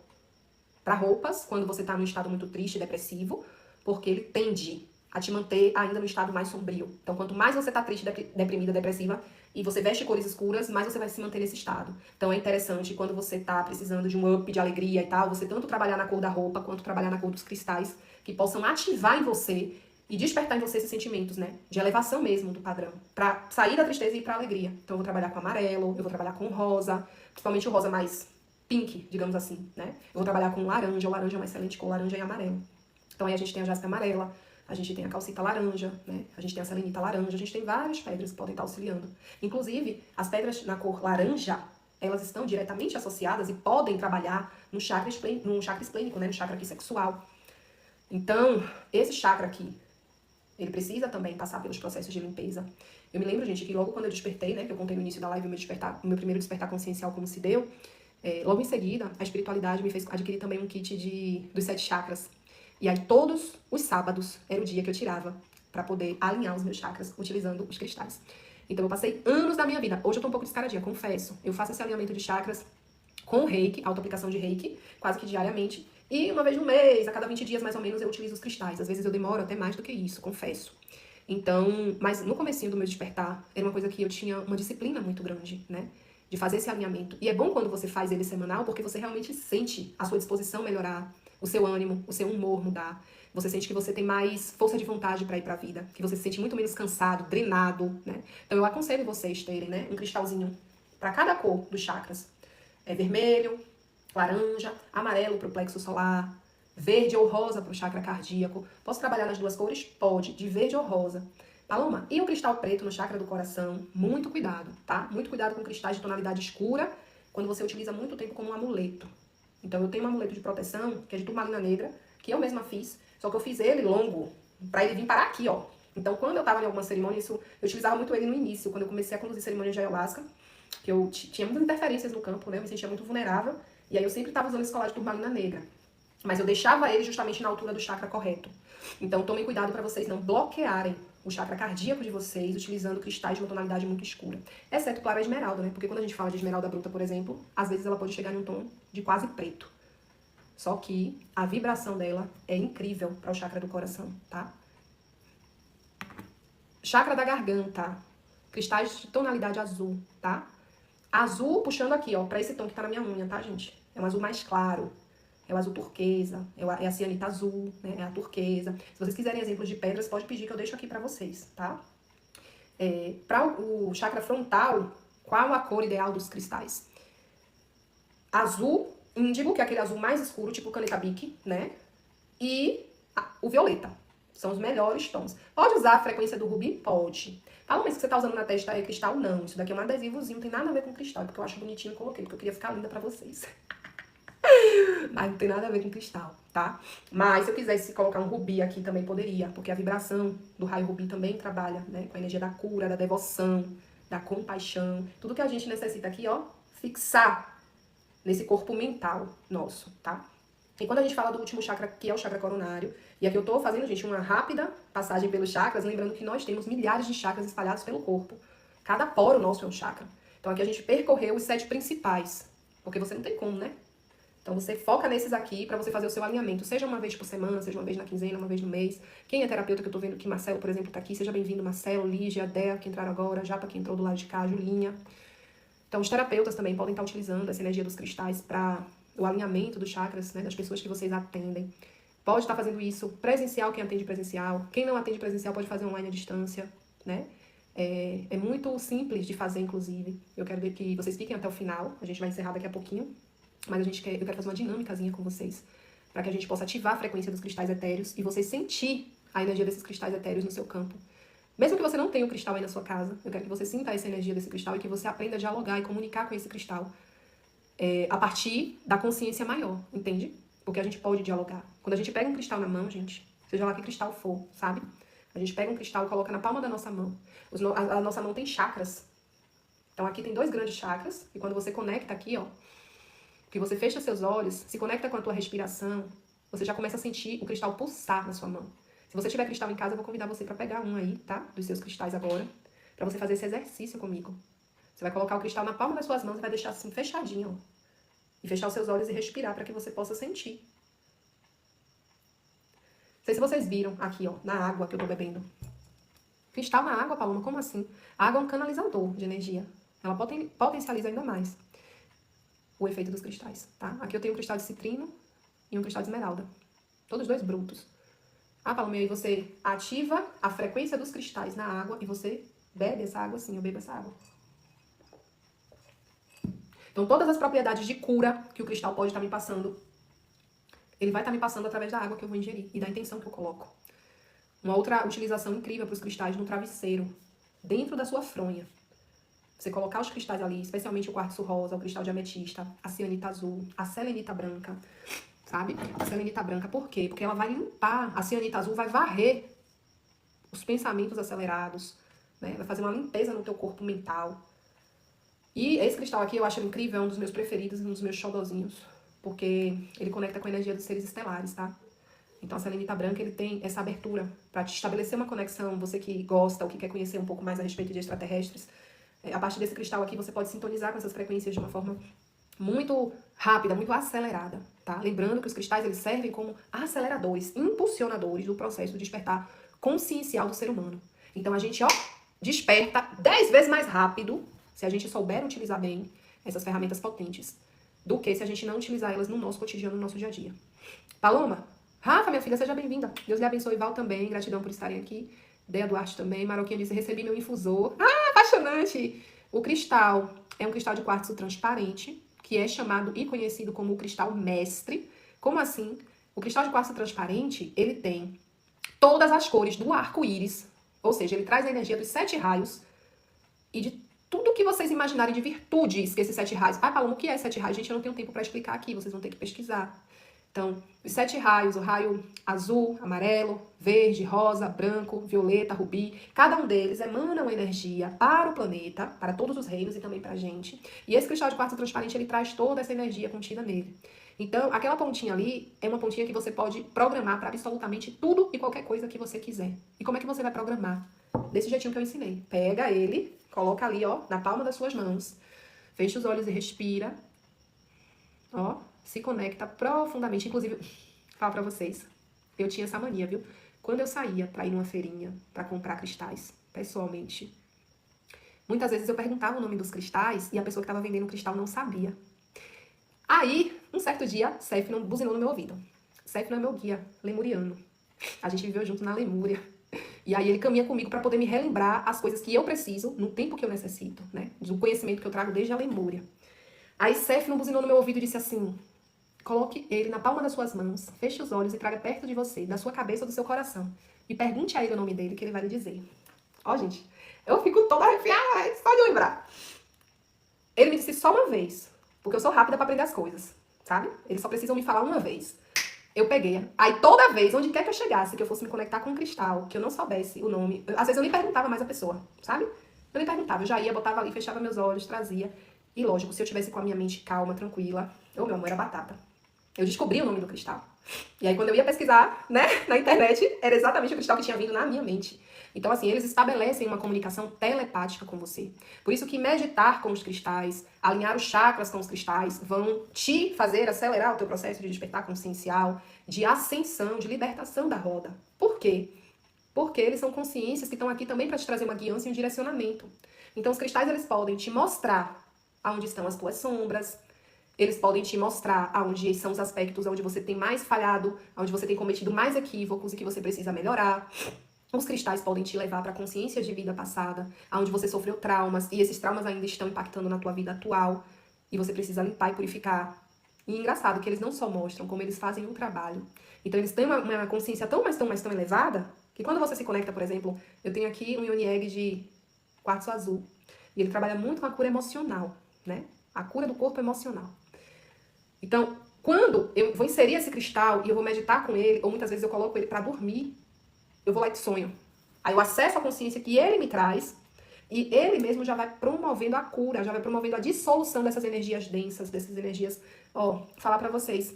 para roupas, quando você tá num estado muito triste, depressivo, porque ele tende a te manter ainda no estado mais sombrio. Então, quanto mais você tá triste, deprimida, depressiva, e você veste cores escuras, mais você vai se manter nesse estado. Então, é interessante, quando você tá precisando de um up de alegria e tal, você tanto trabalhar na cor da roupa, quanto trabalhar na cor dos cristais, que possam ativar em você e despertar em você esses sentimentos, né? De elevação mesmo do padrão. Pra sair da tristeza e ir pra alegria. Então, eu vou trabalhar com amarelo, eu vou trabalhar com rosa, principalmente o rosa mais pink, digamos assim, né? Eu vou trabalhar com laranja, o laranja é uma excelente cor, laranja e amarelo. Então aí a gente tem a jaspe amarela, a gente tem a calcita laranja, né? A gente tem a selenita laranja, a gente tem várias pedras que podem estar auxiliando. Inclusive, as pedras na cor laranja, elas estão diretamente associadas e podem trabalhar no chakra esplênico, né? No chakra aqui sexual. Então, esse chakra aqui, ele precisa também passar pelos processos de limpeza. Eu me lembro, gente, que logo quando eu despertei, né, que eu contei no início da live o meu primeiro despertar consciencial como se deu, logo em seguida, a espiritualidade me fez adquirir também um kit dos 7 chakras. E aí todos os sábados era o dia que eu tirava pra poder alinhar os meus chakras utilizando os cristais. Então eu passei anos da minha vida. Hoje eu tô um pouco descaradinha, confesso. Eu faço esse alinhamento de chakras com reiki, autoaplicação de reiki, quase que diariamente. E uma vez no mês, a cada 20 dias mais ou menos, eu utilizo os cristais. Às vezes eu demoro até mais do que isso, confesso. Então, mas no comecinho do meu despertar, era uma coisa que eu tinha uma disciplina muito grande, né? De fazer esse alinhamento. E é bom quando você faz ele semanal, porque você realmente sente a sua disposição melhorar, o seu ânimo, o seu humor mudar. Você sente que você tem mais força de vontade para ir pra vida, que você se sente muito menos cansado, drenado, né? Então eu aconselho vocês terem, né, um cristalzinho para cada cor dos chakras. Vermelho, laranja, amarelo pro plexo solar, verde ou rosa pro chakra cardíaco. Posso trabalhar nas duas cores? Pode, de verde ou rosa. Paloma, e o cristal preto no chakra do coração? Muito cuidado, tá? Muito cuidado com cristais de tonalidade escura, quando você utiliza muito tempo como um amuleto. Então eu tenho um amuleto de proteção, que é de turmalina negra, que eu mesma fiz, só que eu fiz ele longo, pra ele vir parar aqui, ó. Então quando eu tava em alguma cerimônia, eu utilizava muito ele no início, quando eu comecei a conduzir cerimônias de ayahuasca, que eu tinha muitas interferências no campo, né? Eu me sentia muito vulnerável, e aí eu sempre tava usando esse colar de turmalina negra. Mas eu deixava ele justamente na altura do chakra correto. Então tomem cuidado para vocês não bloquearem o chakra cardíaco de vocês utilizando cristais de uma tonalidade muito escura. Exceto, claro, a esmeralda, né? Porque quando a gente fala de esmeralda bruta, por exemplo, às vezes ela pode chegar em um tom de quase preto. Só que a vibração dela é incrível para o chakra do coração, tá? Chakra da garganta. Cristais de tonalidade azul, tá? Azul puxando aqui, ó, pra esse tom que tá na minha unha, tá, gente? É um azul mais claro. é o azul turquesa, é a cianita azul, né? É a turquesa. Se vocês quiserem exemplos de pedras, pode pedir que eu deixo aqui pra vocês, tá? Para o chakra frontal, qual a cor ideal dos cristais? Azul índigo, que é aquele azul mais escuro, tipo caneta Bic, né? E o violeta. São os melhores tons. Pode usar a frequência do rubi? Pode. Fala, mas que você tá usando na testa é cristal? Não, isso daqui é um adesivozinho, não tem nada a ver com cristal, porque eu acho bonitinho e coloquei, porque eu queria ficar linda pra vocês. Mas não tem nada a ver com cristal, tá? Mas se eu quisesse colocar um rubi aqui também poderia, porque a vibração do raio rubi também trabalha, né? Com a energia da cura, da devoção, da compaixão. Tudo que a gente necessita aqui, ó, fixar nesse corpo mental nosso, tá? E quando a gente fala do último chakra, que é o chakra coronário, e aqui eu tô fazendo, gente, uma rápida passagem pelos chakras, lembrando que nós temos milhares de chakras espalhados pelo corpo. Cada poro nosso é um chakra. Então aqui a gente percorreu os 7 principais, porque você não tem como, né? Então você foca nesses aqui pra você fazer o seu alinhamento, seja uma vez por semana, seja uma vez na quinzena, uma vez no mês. Quem é terapeuta, que eu tô vendo que Marcelo, por exemplo, tá aqui, seja bem-vindo, Marcelo, Lígia, Dea, que entraram agora, Japa, que entrou do lado de cá, Julinha. Então os terapeutas também podem estar utilizando essa energia dos cristais para o alinhamento dos chakras, né, das pessoas que vocês atendem. Pode estar fazendo isso presencial, quem atende presencial. Quem não atende presencial pode fazer online à distância, né? É muito simples de fazer, inclusive. Eu quero ver que vocês fiquem até o final. A gente vai encerrar daqui a pouquinho. Mas eu quero fazer uma dinâmicazinha com vocês, para que a gente possa ativar a frequência dos cristais etéreos e você sentir a energia desses cristais etéreos no seu campo. Mesmo que você não tenha um cristal aí na sua casa, eu quero que você sinta essa energia desse cristal e que você aprenda a dialogar e comunicar com esse cristal a partir da consciência maior, entende? Porque a gente pode dialogar. Quando a gente pega um cristal na mão, gente, seja lá que cristal for, sabe? A gente pega um cristal e coloca na palma da nossa mão. A nossa mão tem chakras. Então aqui tem 2 grandes chakras, e quando você conecta aqui, ó, que você fecha seus olhos, se conecta com a tua respiração, você já começa a sentir o cristal pulsar na sua mão. Se você tiver cristal em casa, eu vou convidar você para pegar um aí, tá? Dos seus cristais agora, para você fazer esse exercício comigo. Você vai colocar o cristal na palma das suas mãos e vai deixar assim fechadinho, ó. E fechar os seus olhos e respirar para que você possa sentir. Não sei se vocês viram aqui, ó, na água que eu tô bebendo. Cristal na água, Paloma, como assim? A água é um canalizador de energia. Ela potencializa ainda mais o efeito dos cristais, tá? Aqui eu tenho um cristal de citrino e um cristal de esmeralda. Todos 2 brutos. Ah, Paloma, e aí você ativa a frequência dos cristais na água e você bebe essa água assim, eu bebo essa água. Então, todas as propriedades de cura que o cristal pode estar me passando, ele vai estar me passando através da água que eu vou ingerir e da intenção que eu coloco. Uma outra utilização incrível para os cristais no travesseiro, dentro da sua fronha. Você colocar os cristais ali, especialmente o quartzo rosa, o cristal de ametista, a cianita azul, a selenita branca, sabe? A selenita branca, por quê? Porque ela vai limpar, a cianita azul vai varrer os pensamentos acelerados, né? Vai fazer uma limpeza no teu corpo mental. E esse cristal aqui eu acho incrível, é um dos meus preferidos, um dos meus xodozinhos, porque ele conecta com a energia dos seres estelares, tá? Então a selenita branca, ele tem essa abertura para te estabelecer uma conexão, você que gosta ou que quer conhecer um pouco mais a respeito de extraterrestres. A partir desse cristal aqui, você pode sintonizar com essas frequências de uma forma muito rápida, muito acelerada, tá? Lembrando que os cristais, eles servem como aceleradores, impulsionadores do processo de despertar consciencial do ser humano. Então a gente, ó, desperta 10 vezes mais rápido, se a gente souber utilizar bem essas ferramentas potentes, do que se a gente não utilizar elas no nosso cotidiano, no nosso dia a dia. Paloma, Rafa, minha filha, seja bem-vinda. Deus lhe abençoe, Val também, gratidão por estarem aqui. Dea Duarte também, Maroquinha disse, recebi meu infusor. Ah, apaixonante! O cristal é um cristal de quartzo transparente, que é chamado e conhecido como o cristal mestre. Como assim? O cristal de quartzo transparente, ele tem todas as cores do arco-íris, ou seja, ele traz a energia dos 7 raios e de tudo que vocês imaginarem de virtudes que esses 7 raios... Ah, Paloma, o que é 7 raios? Gente, eu não tenho tempo para explicar aqui, vocês vão ter que pesquisar. Então, os 7 raios, o raio azul, amarelo, verde, rosa, branco, violeta, rubi, cada um deles emana uma energia para o planeta, para todos os reinos e também para a gente. E esse cristal de quartzo transparente, ele traz toda essa energia contida nele. Então, aquela pontinha ali é uma pontinha que você pode programar para absolutamente tudo e qualquer coisa que você quiser. E como é que você vai programar? Desse jeitinho que eu ensinei. Pega ele, coloca ali, ó, na palma das suas mãos, fecha os olhos e respira, ó. Se conecta profundamente. Inclusive, falo pra vocês, eu tinha essa mania, viu? Quando eu saía pra ir numa feirinha, pra comprar cristais, pessoalmente, muitas vezes eu perguntava o nome dos cristais e a pessoa que tava vendendo o cristal não sabia. Aí, Um certo dia, Céfiro buzinou no meu ouvido. Céfiro é meu guia lemuriano. A gente viveu junto na Lemúria. E aí ele caminha comigo para poder me relembrar as coisas que eu preciso, no tempo que eu necessito, né? Do conhecimento que eu trago desde a Lemúria. Aí Céfiro buzinou no meu ouvido e disse assim: coloque ele na palma das suas mãos, feche os olhos e traga perto de você, da sua cabeça ou do seu coração. E pergunte a ele o nome dele, que ele vai lhe dizer. Ó, gente, eu fico toda arrepiada só de lembrar. Ele me disse só uma vez, porque eu sou rápida pra aprender as coisas, sabe? Eles só precisam me falar uma vez. Eu peguei. Aí toda vez, onde quer que eu chegasse, que eu fosse me conectar com um cristal, que eu não soubesse o nome, às vezes eu nem perguntava mais a pessoa, sabe? Eu nem perguntava, eu já ia, botava ali, fechava meus olhos, trazia. E lógico, se eu tivesse com a minha mente calma, tranquila, meu amor, era batata. Eu descobri o nome do cristal. E aí quando eu ia pesquisar, né, na internet, era exatamente o cristal que tinha vindo na minha mente. Então, assim, eles estabelecem uma comunicação telepática com você. Por isso que meditar com os cristais, alinhar os chakras com os cristais, vão te fazer acelerar o teu processo de despertar consciencial, de ascensão, de libertação da roda. Por quê? Porque eles são consciências que estão aqui também para te trazer uma guiança e um direcionamento. Então, os cristais, eles podem te mostrar aonde estão as tuas sombras, eles podem te mostrar aonde são os aspectos onde você tem mais falhado, onde você tem cometido mais equívocos e que você precisa melhorar. Os cristais podem te levar para a consciência de vida passada, onde você sofreu traumas e esses traumas ainda estão impactando na tua vida atual e você precisa limpar e purificar. E engraçado que eles não só mostram, como eles fazem um trabalho. Então eles têm uma consciência tão elevada que quando você se conecta, por exemplo, eu tenho aqui um Yoni Egg de quartzo azul e ele trabalha muito com a cura emocional, né? A cura do corpo emocional. Então, quando eu vou inserir esse cristal e eu vou meditar com ele, ou muitas vezes eu coloco ele para dormir, eu vou lá e sonho. Aí eu acesso a consciência que ele me traz e ele mesmo já vai promovendo a cura, já vai promovendo a dissolução dessas energias densas, dessas energias... Ó, falar pra vocês.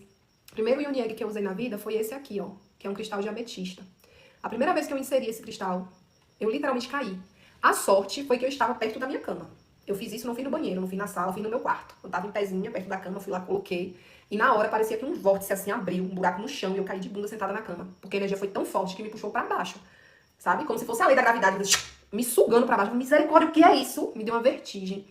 O primeiro Yoni Egg que eu usei na vida foi esse aqui, ó, que é um cristal de ametista. A primeira vez que eu inseri esse cristal, eu literalmente caí. A sorte foi que eu estava perto da minha cama. Eu fiz isso, não fui no banheiro, não fui na sala, fui no meu quarto. Eu tava em pezinha, perto da cama, fui lá, coloquei. E na hora parecia que um vórtice assim abriu, um buraco no chão, e eu caí de bunda sentada na cama. Porque a energia foi tão forte que me puxou pra baixo. Sabe? Como se fosse a lei da gravidade, me sugando pra baixo. Misericórdia, o que é isso? Me deu uma vertigem.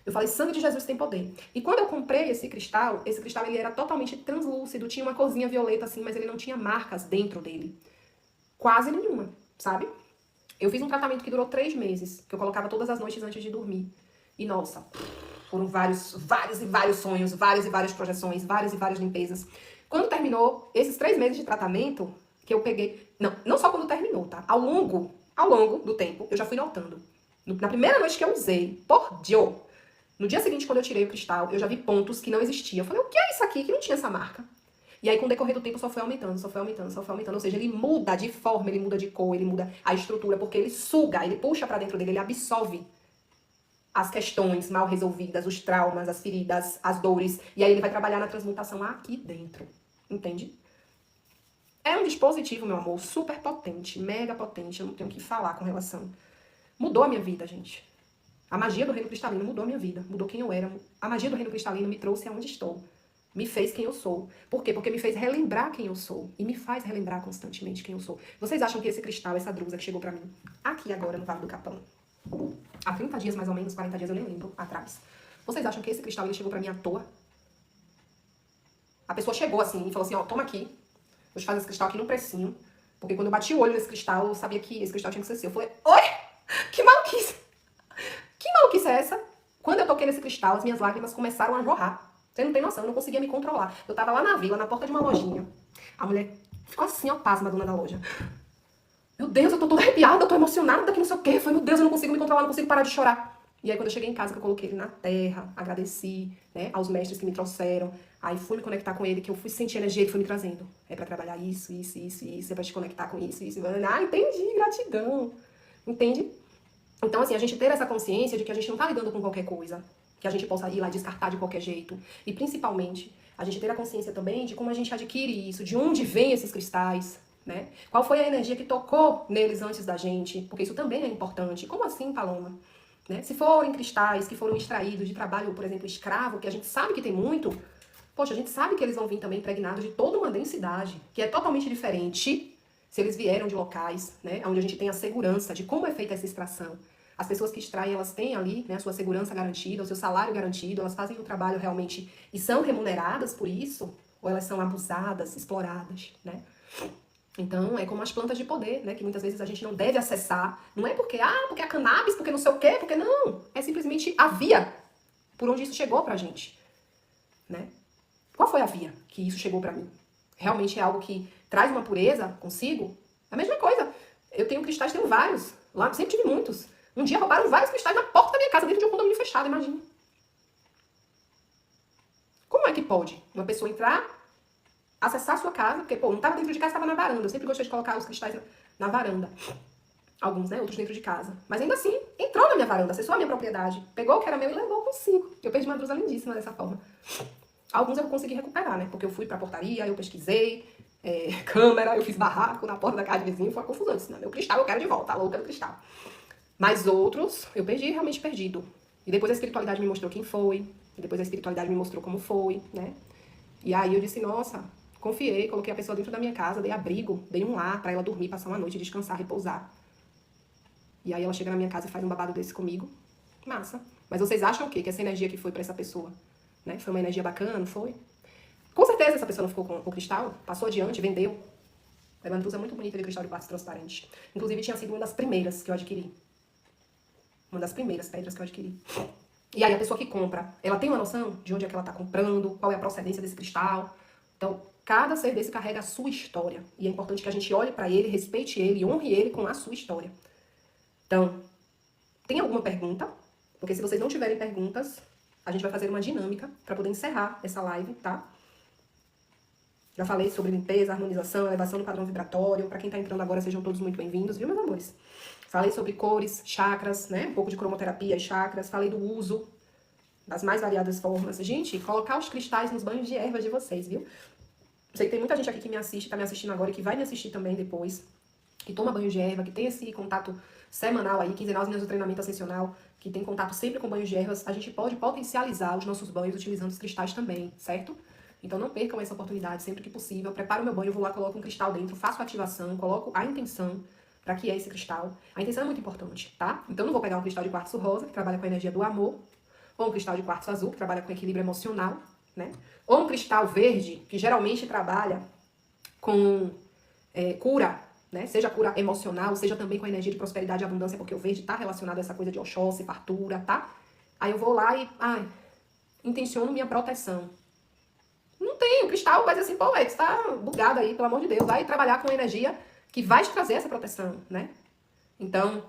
Eu falei, sangue de Jesus tem poder. E quando eu comprei esse cristal ele era totalmente translúcido, tinha uma corzinha violeta assim, mas ele não tinha marcas dentro dele. Quase nenhuma, sabe? Eu fiz um tratamento que durou 3 meses, que eu colocava todas as noites antes de dormir. E nossa, foram vários e vários sonhos, várias e várias projeções, várias e várias limpezas. Quando terminou esses 3 meses de tratamento, que eu peguei... Não só quando terminou, tá? Ao longo do tempo, eu já fui notando. Na primeira noite que eu usei, por Deus, no dia seguinte, quando eu tirei o cristal, eu já vi pontos que não existiam. Eu falei, o que é isso aqui que não tinha essa marca? E aí, com o decorrer do tempo, só foi aumentando, só foi aumentando, só foi aumentando. Ou seja, ele muda de forma, ele muda de cor, ele muda a estrutura, porque ele suga, ele puxa pra dentro dele, ele absorve as questões mal resolvidas, os traumas, as feridas, as dores. E aí ele vai trabalhar na transmutação aqui dentro. Entende? É um dispositivo, meu amor, super potente, mega potente. Eu não tenho o que falar com relação. Mudou a minha vida, gente. A magia do reino cristalino mudou a minha vida. Mudou quem eu era. A magia do reino cristalino me trouxe aonde estou. Me fez quem eu sou. Por quê? Porque me fez relembrar quem eu sou. E me faz relembrar constantemente quem eu sou. Vocês acham que esse cristal, essa drusa que chegou pra mim, aqui agora no Vale do Capão, há 30 dias mais ou menos, 40 dias eu nem lembro, atrás. Vocês acham que esse cristal ele chegou pra mim à toa? A pessoa chegou assim e falou assim, ó, toma aqui. Vou te fazer esse cristal aqui num precinho. Porque quando eu bati o olho nesse cristal, eu sabia que esse cristal tinha que ser seu. Eu falei, oi? Que maluquice! Que maluquice é essa? Quando eu toquei nesse cristal, as minhas lágrimas começaram a jorrar. Você não tem noção, eu não conseguia me controlar. Eu tava lá na vila, na porta de uma lojinha. A mulher ficou assim, ó, pasma, a dona da loja. Meu Deus, eu tô toda arrepiada, eu tô emocionada, que não sei o quê. Eu falei, meu Deus, eu não consigo me controlar, não consigo parar de chorar. E aí, quando eu cheguei em casa, que eu coloquei ele na terra, agradeci, né, aos mestres que me trouxeram. Aí fui me conectar com ele, que eu fui sentir a energia, ele foi me trazendo. É pra trabalhar isso, é pra te conectar com isso. Ah, entendi, gratidão. Entende? Então, assim, a gente ter essa consciência de que a gente não tá lidando com qualquer coisa, que a gente possa ir lá descartar de qualquer jeito. E, principalmente, a gente ter a consciência também de como a gente adquire isso, de onde vem esses cristais, né? Qual foi a energia que tocou neles antes da gente, porque isso também é importante. Como assim, Paloma? Né? Se forem cristais que foram extraídos de trabalho, por exemplo, escravo, que a gente sabe que tem muito, poxa, a gente sabe que eles vão vir também impregnados de toda uma densidade, que é totalmente diferente se eles vieram de locais, né, onde a gente tem a segurança de como é feita essa extração. As pessoas que extraem, elas têm ali, né, a sua segurança garantida, o seu salário garantido, elas fazem o trabalho realmente e são remuneradas por isso, ou elas são abusadas, exploradas, né? Então, é como as plantas de poder, né, que muitas vezes a gente não deve acessar. Não é porque a cannabis, porque não sei o quê, porque não. É simplesmente a via por onde isso chegou pra gente, né? Qual foi a via que isso chegou pra mim? Realmente é algo que traz uma pureza consigo? A mesma coisa. Eu tenho cristais, tenho vários. Lá, sempre tive muitos. Um dia roubaram vários cristais na porta da minha casa, dentro de um condomínio fechado, imagina. Como é que pode uma pessoa entrar, acessar a sua casa, porque, pô, não estava dentro de casa, estava na varanda. Eu sempre gostei de colocar os cristais na varanda. Alguns, né? Outros dentro de casa. Mas ainda assim, entrou na minha varanda, acessou a minha propriedade, pegou o que era meu e levou consigo. Eu perdi uma blusa lindíssima dessa forma. Alguns eu consegui recuperar, né? Porque eu fui pra portaria, eu pesquisei, câmera, eu fiz barraco na porta da casa de vizinho, foi uma confusão. Disse, não, meu cristal eu quero de volta, a louca do cristal. Mas outros, eu perdi, realmente perdido. E depois a espiritualidade me mostrou quem foi, e depois a espiritualidade me mostrou como foi, né? E aí eu disse, nossa, confiei, coloquei a pessoa dentro da minha casa, dei abrigo, dei um lar pra ela dormir, passar uma noite, descansar, repousar. E aí ela chega na minha casa e faz um babado desse comigo. Massa. Mas vocês acham o quê? Que essa energia que foi pra essa pessoa, né? Foi uma energia bacana, não foi? Com certeza essa pessoa não ficou com o cristal, passou adiante, vendeu. É uma blusa muito bonita de cristal de quartzo transparente. Inclusive tinha sido uma das primeiras que eu adquiri. Uma das primeiras pedras que eu adquiri. E aí a pessoa que compra, ela tem uma noção de onde é que ela tá comprando, qual é a procedência desse cristal. Então, cada ser desse carrega a sua história. E é importante que a gente olhe pra ele, respeite ele e honre ele com a sua história. Então, tem alguma pergunta? Porque se vocês não tiverem perguntas, a gente vai fazer uma dinâmica para poder encerrar essa live, tá? Já falei sobre limpeza, harmonização, elevação do padrão vibratório. Para quem tá entrando agora, sejam todos muito bem-vindos, viu, meus amores? Falei sobre cores, chakras, né? Um pouco de cromoterapia e chakras. Falei do uso das mais variadas formas. Gente, colocar os cristais nos banhos de ervas de vocês, viu? Sei que tem muita gente aqui que me assiste, tá me assistindo agora e que vai me assistir também depois. Que toma banho de erva, que tem esse contato semanal aí, quinzenal, as meninas do treinamento ascensional, que tem contato sempre com banhos de ervas. A gente pode potencializar os nossos banhos utilizando os cristais também, certo? Então não percam essa oportunidade sempre que possível. Preparo o meu banho, vou lá, coloco um cristal dentro, faço a ativação, coloco a intenção para que é esse cristal. A intenção é muito importante, tá? Então não vou pegar um cristal de quartzo rosa, que trabalha com a energia do amor, ou um cristal de quartzo azul, que trabalha com equilíbrio emocional, né? Ou um cristal verde, que geralmente trabalha com cura, né? Seja cura emocional, seja também com a energia de prosperidade e abundância, porque o verde tá relacionado a essa coisa de Oxóssi, fartura, tá? Aí eu vou lá e, intenciono minha proteção. Não tem, o cristal vai dizer assim, pô, você tá bugado aí, pelo amor de Deus. Vai trabalhar com energia que vai te trazer essa proteção, né? Então,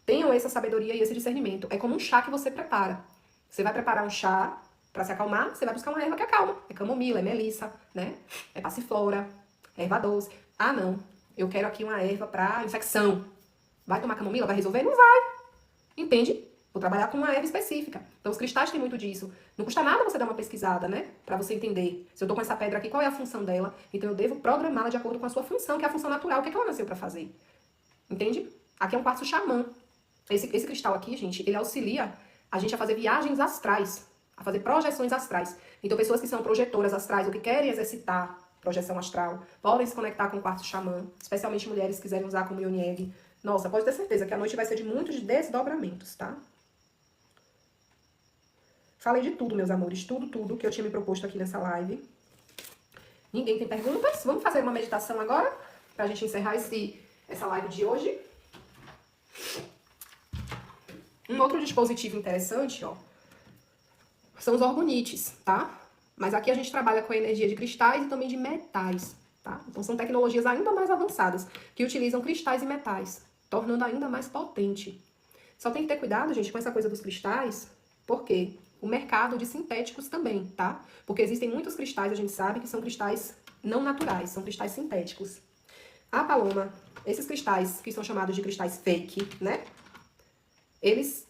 tenham essa sabedoria e esse discernimento. É como um chá que você prepara. Você vai preparar um chá pra se acalmar, você vai buscar uma erva que acalma. É camomila, é melissa, né? É passiflora, é erva doce. Ah, não, eu quero aqui uma erva pra infecção. Vai tomar camomila? Vai resolver? Não vai. Entende? Vou trabalhar com uma erva específica. Então, os cristais têm muito disso. Não custa nada você dar uma pesquisada, né? Pra você entender. Se eu tô com essa pedra aqui, qual é a função dela? Então, eu devo programá-la de acordo com a sua função, que é a função natural. O que é que ela nasceu pra fazer? Entende? Aqui é um quartzo xamã. Esse cristal aqui, gente, ele auxilia a gente a fazer viagens astrais, a fazer projeções astrais. Então, pessoas que são projetoras astrais ou que querem exercitar projeção astral, podem se conectar com o quartzo xamã, especialmente mulheres que quiserem usar como Yoni Egg. Nossa, pode ter certeza que a noite vai ser de muitos desdobramentos, tá? Falei de tudo, meus amores, tudo que eu tinha me proposto aqui nessa live. Ninguém tem perguntas? Vamos fazer uma meditação agora, pra gente encerrar essa live de hoje. Um outro dispositivo interessante, ó, são os orgonites, tá? Mas aqui a gente trabalha com a energia de cristais e também de metais, tá? Então são tecnologias ainda mais avançadas, que utilizam cristais e metais, tornando ainda mais potente. Só tem que ter cuidado, gente, com essa coisa dos cristais, porque o mercado de sintéticos também, tá? Porque existem muitos cristais, a gente sabe, que são cristais não naturais, são cristais sintéticos. A Paloma, esses cristais que são chamados de cristais fake, né? Eles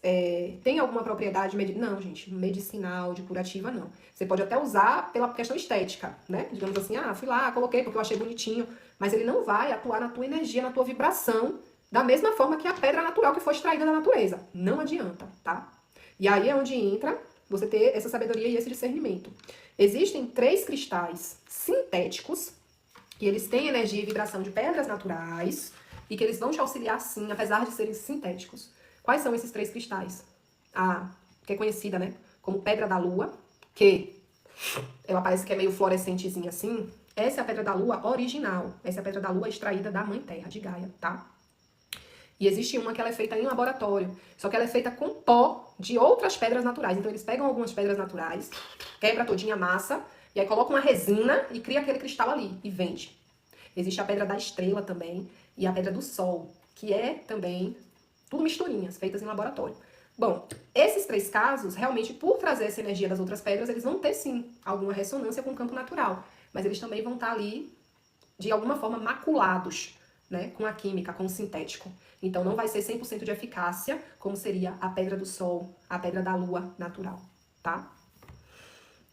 têm alguma propriedade, não, gente, medicinal, de curativa, não. Você pode até usar pela questão estética, né? Digamos assim, fui lá, coloquei porque eu achei bonitinho, mas ele não vai atuar na tua energia, na tua vibração, da mesma forma que a pedra natural que foi extraída da natureza. Não adianta, tá? E aí é onde entra você ter essa sabedoria e esse discernimento. Existem 3 cristais sintéticos, que eles têm energia e vibração de pedras naturais, e que eles vão te auxiliar sim, apesar de serem sintéticos. Quais são esses 3 cristais? Que é conhecida, né, como Pedra da Lua, que ela parece que é meio fluorescentezinha assim. Essa é a Pedra da Lua original. Essa é a Pedra da Lua extraída da Mãe Terra, de Gaia, tá? E existe uma que ela é feita em laboratório, só que ela é feita com pó de outras pedras naturais. Então eles pegam algumas pedras naturais, quebra todinha a massa, e aí colocam uma resina e cria aquele cristal ali, e vende. Existe a Pedra da Estrela também, e a Pedra do Sol, que é também tudo misturinhas, feitas em laboratório. Bom, esses 3 casos, realmente, por trazer essa energia das outras pedras, eles vão ter, sim, alguma ressonância com o campo natural. Mas eles também vão estar ali, de alguma forma, maculados, né, com a química, com o sintético. Então, não vai ser 100% de eficácia, como seria a Pedra do Sol, a Pedra da Lua natural, tá?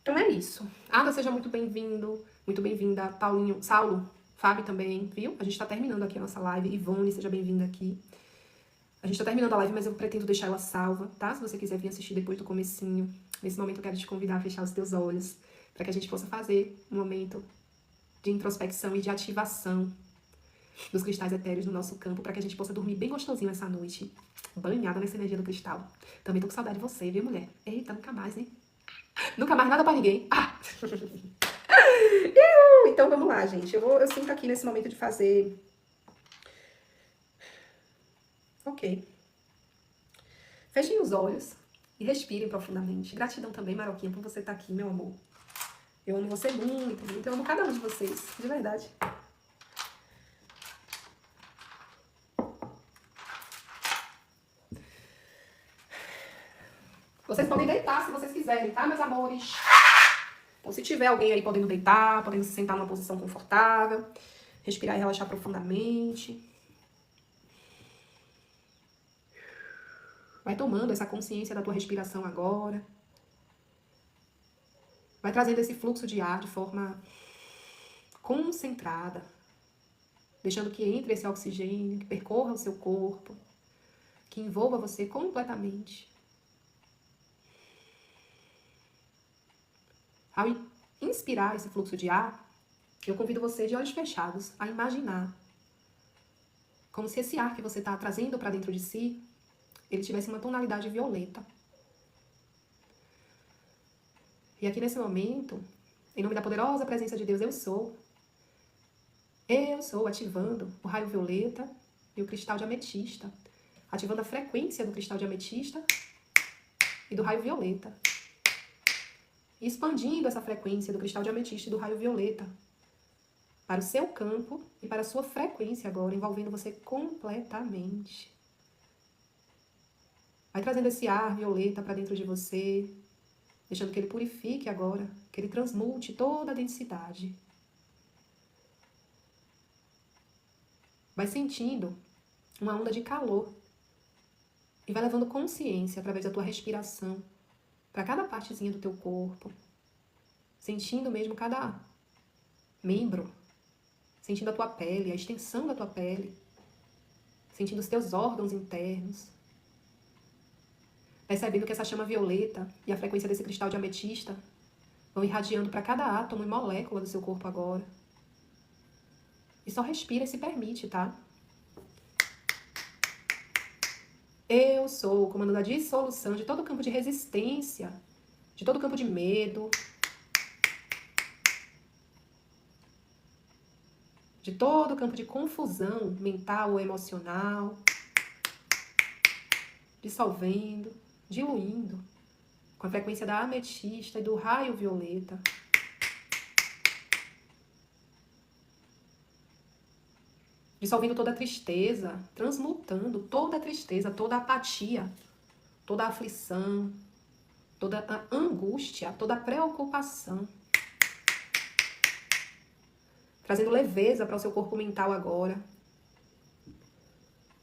Então, é isso. Ada, seja muito bem-vindo, muito bem-vinda. Paulinho, Saulo, Fábio também, viu? A gente tá terminando aqui a nossa live. Ivone, seja bem-vinda aqui. A gente tá terminando a live, mas eu pretendo deixar ela salva, tá? Se você quiser vir assistir depois do comecinho. Nesse momento eu quero te convidar a fechar os teus olhos, para que a gente possa fazer um momento de introspecção e de ativação dos cristais etéreos no nosso campo, para que a gente possa dormir bem gostosinho essa noite, banhada nessa energia do cristal. Também tô com saudade de você, viu, mulher? Eita, nunca mais, hein? Nunca mais nada pra ninguém. Ah! Então vamos lá, gente. Eu sinto aqui nesse momento de fazer... Ok. Fechem os olhos e respirem profundamente. Gratidão também, Maroquinha, por você estar aqui, meu amor. Eu amo você muito, muito. Eu amo cada um de vocês, de verdade. Vocês podem deitar se vocês quiserem, tá, meus amores? Então, se tiver alguém aí podendo deitar, podendo se sentar numa posição confortável, respirar e relaxar profundamente. Vai tomando essa consciência da tua respiração agora. Vai trazendo esse fluxo de ar de forma concentrada. Deixando que entre esse oxigênio, que percorra o seu corpo, que envolva você completamente. Ao inspirar esse fluxo de ar, eu convido você, de olhos fechados, a imaginar como se esse ar que você está trazendo para dentro de si, ele tivesse uma tonalidade violeta. E aqui nesse momento, em nome da poderosa presença de Deus, eu sou ativando o raio violeta e o cristal de ametista, ativando a frequência do cristal de ametista e do raio violeta, e expandindo essa frequência do cristal de ametista e do raio violeta para o seu campo e para a sua frequência agora, envolvendo você completamente. Vai trazendo esse ar violeta para dentro de você, deixando que ele purifique agora, que ele transmute toda a densidade. Vai sentindo uma onda de calor e vai levando consciência através da tua respiração para cada partezinha do teu corpo, sentindo mesmo cada membro, sentindo a tua pele, a extensão da tua pele, sentindo os teus órgãos internos, percebendo que essa chama violeta e a frequência desse cristal de ametista vão irradiando para cada átomo e molécula do seu corpo agora. E só respira e se permite, tá? Eu sou o comando da dissolução de todo campo de resistência, de todo campo de medo, de todo campo de confusão mental ou emocional, dissolvendo, diluindo com a frequência da ametista e do raio violeta. Dissolvendo toda a tristeza, transmutando toda a tristeza, toda a apatia, toda a aflição, toda a angústia, toda a preocupação. Trazendo leveza para o seu corpo mental agora.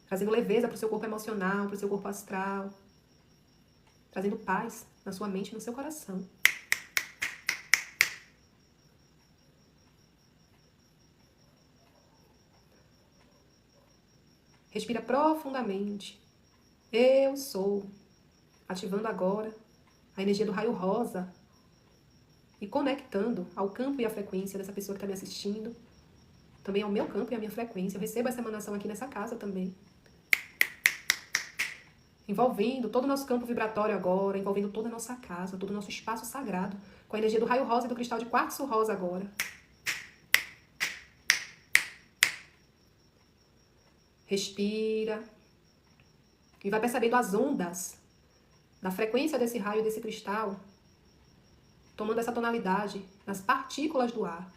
Trazendo leveza para o seu corpo emocional, para o seu corpo astral. Trazendo paz na sua mente e no seu coração. Respira profundamente. Eu sou. Ativando agora a energia do raio rosa e conectando ao campo e à frequência dessa pessoa que está me assistindo. Também ao meu campo e à minha frequência. Eu recebo essa emanação aqui nessa casa também. envolvendo todo o nosso campo vibratório agora, envolvendo toda a nossa casa, todo o nosso espaço sagrado, com a energia do raio rosa e do cristal de quartzo rosa agora. Respira. E vai percebendo as ondas da frequência desse raio, desse cristal, tomando essa tonalidade nas partículas do ar,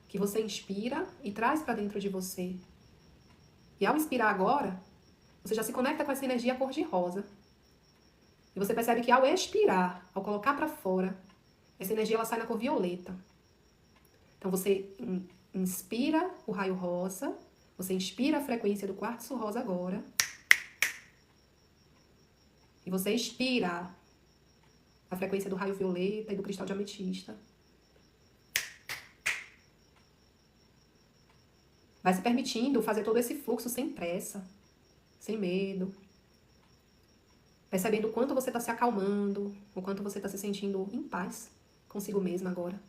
que você inspira e traz para dentro de você. E ao inspirar agora, você já se conecta com essa energia cor-de-rosa. E você percebe que ao expirar, ao colocar para fora, essa energia ela sai na cor violeta. Então você inspira o raio rosa, você inspira a frequência do quartzo rosa agora. E você expira a frequência do raio violeta e do cristal de ametista. Vai se permitindo fazer todo esse fluxo sem pressa, sem medo. Percebendo o quanto você está se acalmando, o quanto você está se sentindo em paz consigo mesma agora.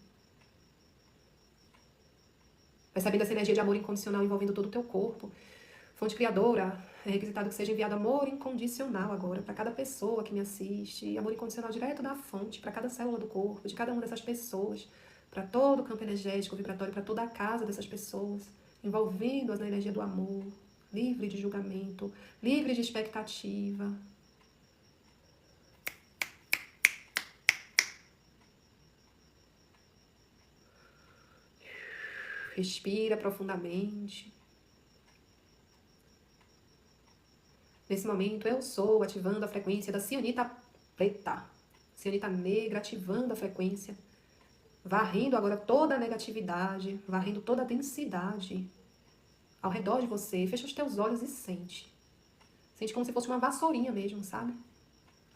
Percebendo essa energia de amor incondicional envolvendo todo o teu corpo. Fonte criadora, é requisitado que seja enviado amor incondicional agora para cada pessoa que me assiste. Amor incondicional direto da fonte, para cada célula do corpo, de cada uma dessas pessoas. Para todo o campo energético, vibratório, para toda a casa dessas pessoas. Envolvendo-as na energia do amor. Livre de julgamento, livre de expectativa. Respira profundamente. Nesse momento, eu sou ativando a frequência da cianita preta, cianita negra, ativando a frequência, varrendo agora toda a negatividade, varrendo toda a densidade ao redor de você. Fecha os teus olhos e sente. Sente como se fosse uma vassourinha mesmo, sabe?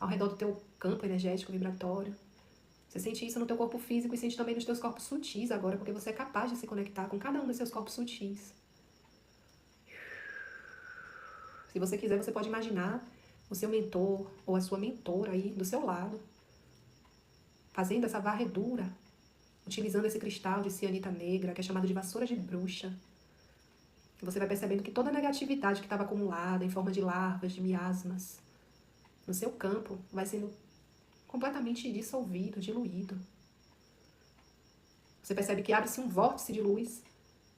Ao redor do teu campo energético, vibratório. Você sente isso no teu corpo físico e sente também nos teus corpos sutis agora, porque você é capaz de se conectar com cada um dos seus corpos sutis. Se você quiser, você pode imaginar o seu mentor ou a sua mentora aí do seu lado, fazendo essa varredura, utilizando esse cristal de cianita negra, que é chamado de vassoura de bruxa. E você vai percebendo que toda a negatividade que estava acumulada em forma de larvas, de miasmas, no seu campo, vai sendo completamente dissolvido, diluído. Você percebe que abre-se um vórtice de luz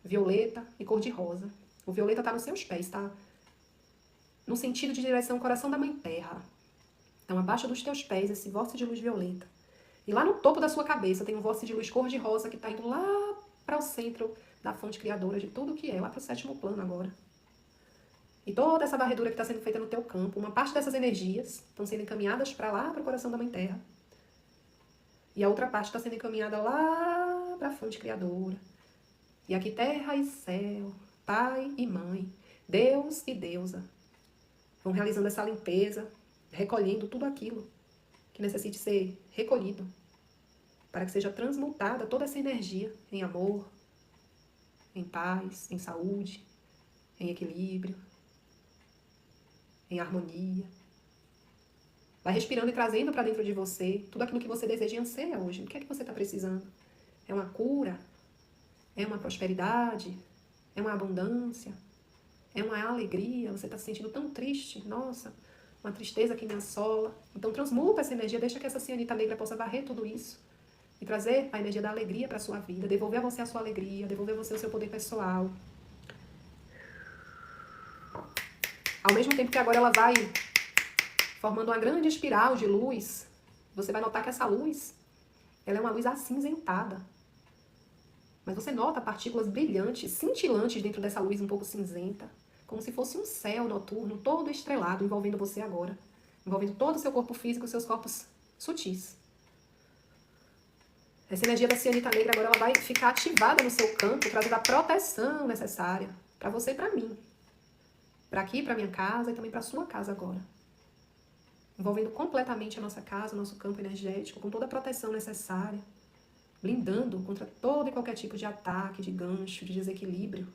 violeta e cor-de-rosa. O violeta está nos seus pés, está no sentido de direção ao coração da Mãe Terra. Então, abaixo dos teus pés, esse vórtice de luz violeta. E lá no topo da sua cabeça tem um vórtice de luz cor-de-rosa que está indo lá para o centro da fonte criadora de tudo que é, lá para o 7º plano agora. E toda essa varredura que está sendo feita no teu campo, uma parte dessas energias estão sendo encaminhadas para lá, para o coração da Mãe Terra. E a outra parte está sendo encaminhada lá para a fonte criadora. E aqui terra e céu, pai e mãe, Deus e deusa, vão realizando essa limpeza, recolhendo tudo aquilo que necessite ser recolhido, para que seja transmutada toda essa energia em amor, em paz, em saúde, em equilíbrio, em harmonia. Vai respirando e trazendo para dentro de você tudo aquilo que você deseja e anseia hoje. O que é que você está precisando? É uma cura? É uma prosperidade? É uma abundância? É uma alegria? Você está se sentindo tão triste? Nossa, uma tristeza que me assola. Então transmuta essa energia, deixa que essa cianita negra possa varrer tudo isso e trazer a energia da alegria para a sua vida, devolver a você a sua alegria, devolver a você o seu poder pessoal. Ao mesmo tempo que agora ela vai formando uma grande espiral de luz, você vai notar que essa luz, ela é uma luz acinzentada. Mas você nota partículas brilhantes, cintilantes dentro dessa luz um pouco cinzenta, como se fosse um céu noturno todo estrelado envolvendo você agora, envolvendo todo o seu corpo físico e seus corpos sutis. Essa energia da cianita negra agora ela vai ficar ativada no seu campo, trazendo a proteção necessária para você e para mim. Para aqui, para minha casa e também para sua casa agora. Envolvendo completamente a nossa casa, o nosso campo energético, com toda a proteção necessária. Blindando contra todo e qualquer tipo de ataque, de gancho, de desequilíbrio.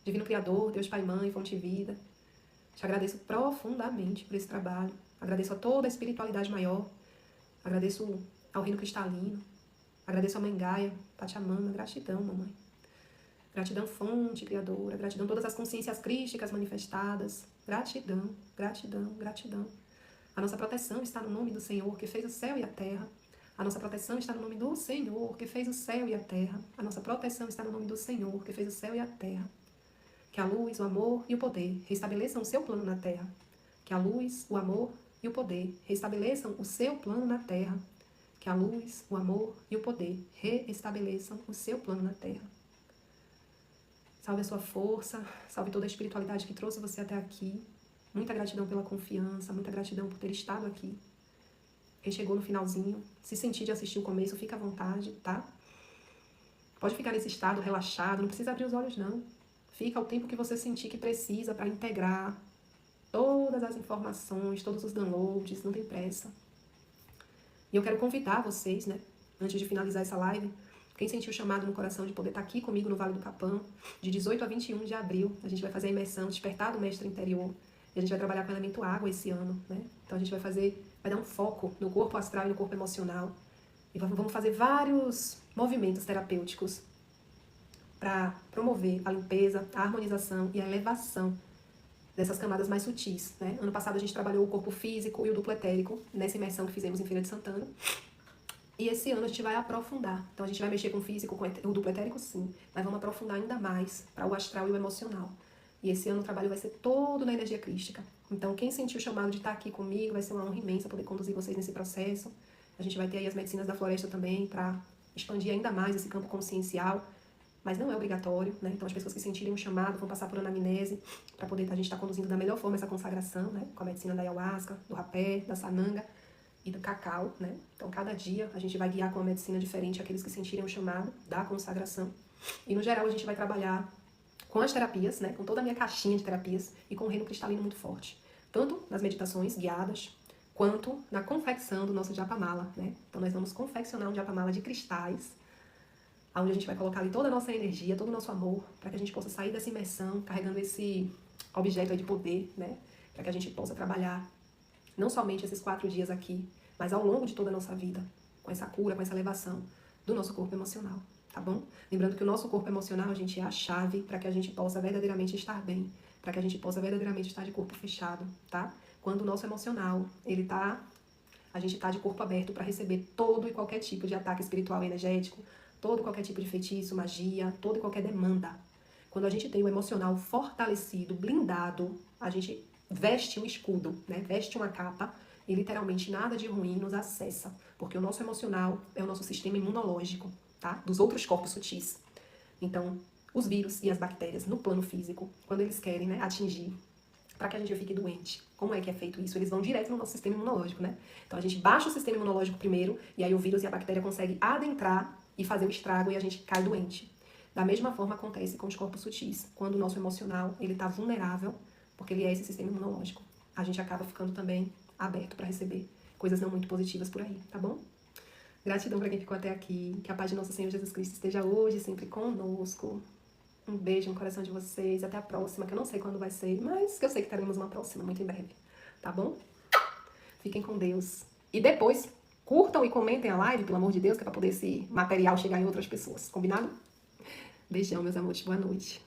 Divino Criador, Deus Pai, Mãe, Fonte Vida, te agradeço profundamente por esse trabalho. Agradeço a toda a espiritualidade maior. Agradeço ao Reino Cristalino. Agradeço a Mãe Gaia, Pachamama. Gratidão, mamãe. Gratidão, fonte criadora. Gratidão, todas as consciências crísticas manifestadas. Gratidão, gratidão, gratidão. A nossa proteção está no nome do Senhor, que fez o céu e a terra. A nossa proteção está no nome do Senhor, que fez o céu e a terra. A nossa proteção está no nome do Senhor, que fez o céu e a terra. Que a luz, o amor e o poder restabeleçam o seu plano na terra. Que a luz, o amor e o poder restabeleçam o seu plano na terra. Que a luz, o amor e o poder reestabeleçam o seu plano na terra. Salve a sua força, salve toda a espiritualidade que trouxe você até aqui. Muita gratidão pela confiança, muita gratidão por ter estado aqui. Quem chegou no finalzinho, se sentir de assistir o começo, fica à vontade, tá? Pode ficar nesse estado relaxado, não precisa abrir os olhos não. Fica o tempo que você sentir que precisa para integrar todas as informações, todos os downloads, não tem pressa. E eu quero convidar vocês, né, antes de finalizar essa live, quem sentiu o chamado no coração de poder estar aqui comigo no Vale do Capão, de 18 a 21 de abril, a gente vai fazer a imersão Despertar do Mestre Interior. E a gente vai trabalhar com o elemento água esse ano, né? Então a gente vai dar um foco no corpo astral e no corpo emocional. E vamos fazer vários movimentos terapêuticos para promover a limpeza, a harmonização e a elevação dessas camadas mais sutis, né? Ano passado a gente trabalhou o corpo físico e o duplo etérico nessa imersão que fizemos em Feira de Santana. E esse ano a gente vai aprofundar. Então a gente vai mexer com o físico, com o duplo etérico, sim. Mas vamos aprofundar ainda mais para o astral e o emocional. E esse ano o trabalho vai ser todo na energia crística. Então quem sentiu o chamado de estar aqui comigo, vai ser uma honra imensa poder conduzir vocês nesse processo. A gente vai ter aí as medicinas da floresta também para expandir ainda mais esse campo consciencial. Mas não é obrigatório, né? Então as pessoas que sentirem um chamado vão passar por anamnese para poder a gente estar conduzindo da melhor forma essa consagração, né? Com a medicina da ayahuasca, do rapé, da sananga e do cacau, né? Então cada dia a gente vai guiar com uma medicina diferente aqueles que sentirem um chamado da consagração. E no geral a gente vai trabalhar com as terapias, né? Com toda a minha caixinha de terapias e com o reino cristalino muito forte. Tanto nas meditações guiadas, quanto na confecção do nosso japamala, né? Então nós vamos confeccionar um japamala de cristais, onde a gente vai colocar ali toda a nossa energia, todo o nosso amor, para que a gente possa sair dessa imersão carregando esse objeto aí de poder, né? Para que a gente possa trabalhar não somente esses 4 dias aqui, mas ao longo de toda a nossa vida, com essa cura, com essa elevação do nosso corpo emocional, tá bom? Lembrando que o nosso corpo emocional, a gente é a chave para que a gente possa verdadeiramente estar bem, para que a gente possa verdadeiramente estar de corpo fechado, tá? Quando o nosso emocional, a gente tá de corpo aberto para receber todo e qualquer tipo de ataque espiritual e energético, todo e qualquer tipo de feitiço, magia, toda e qualquer demanda. Quando a gente tem o emocional fortalecido, blindado, a gente veste um escudo, né? Veste uma capa e literalmente nada de ruim nos acessa, porque o nosso emocional é o nosso sistema imunológico, tá? Dos outros corpos sutis. Então, os vírus e as bactérias no plano físico, quando eles querem, né, atingir, para que a gente fique doente, como é que é feito isso? Eles vão direto no nosso sistema imunológico, né? Então a gente baixa o sistema imunológico primeiro, e aí o vírus e a bactéria conseguem adentrar e fazer o estrago e a gente cai doente. Da mesma forma acontece com os corpos sutis. Quando o nosso emocional, ele tá vulnerável, porque ele é esse sistema imunológico, a gente acaba ficando também aberto para receber coisas não muito positivas por aí, tá bom? Gratidão para quem ficou até aqui. Que a paz de nosso Senhor Jesus Cristo esteja hoje sempre conosco. Um beijo no coração de vocês. Até a próxima, que eu não sei quando vai ser, mas que eu sei que teremos uma próxima muito em breve, tá bom? Fiquem com Deus. E depois, curtam e comentem a live, pelo amor de Deus, que é para poder esse material chegar em outras pessoas. Combinado? Beijão, meus amores. Boa noite.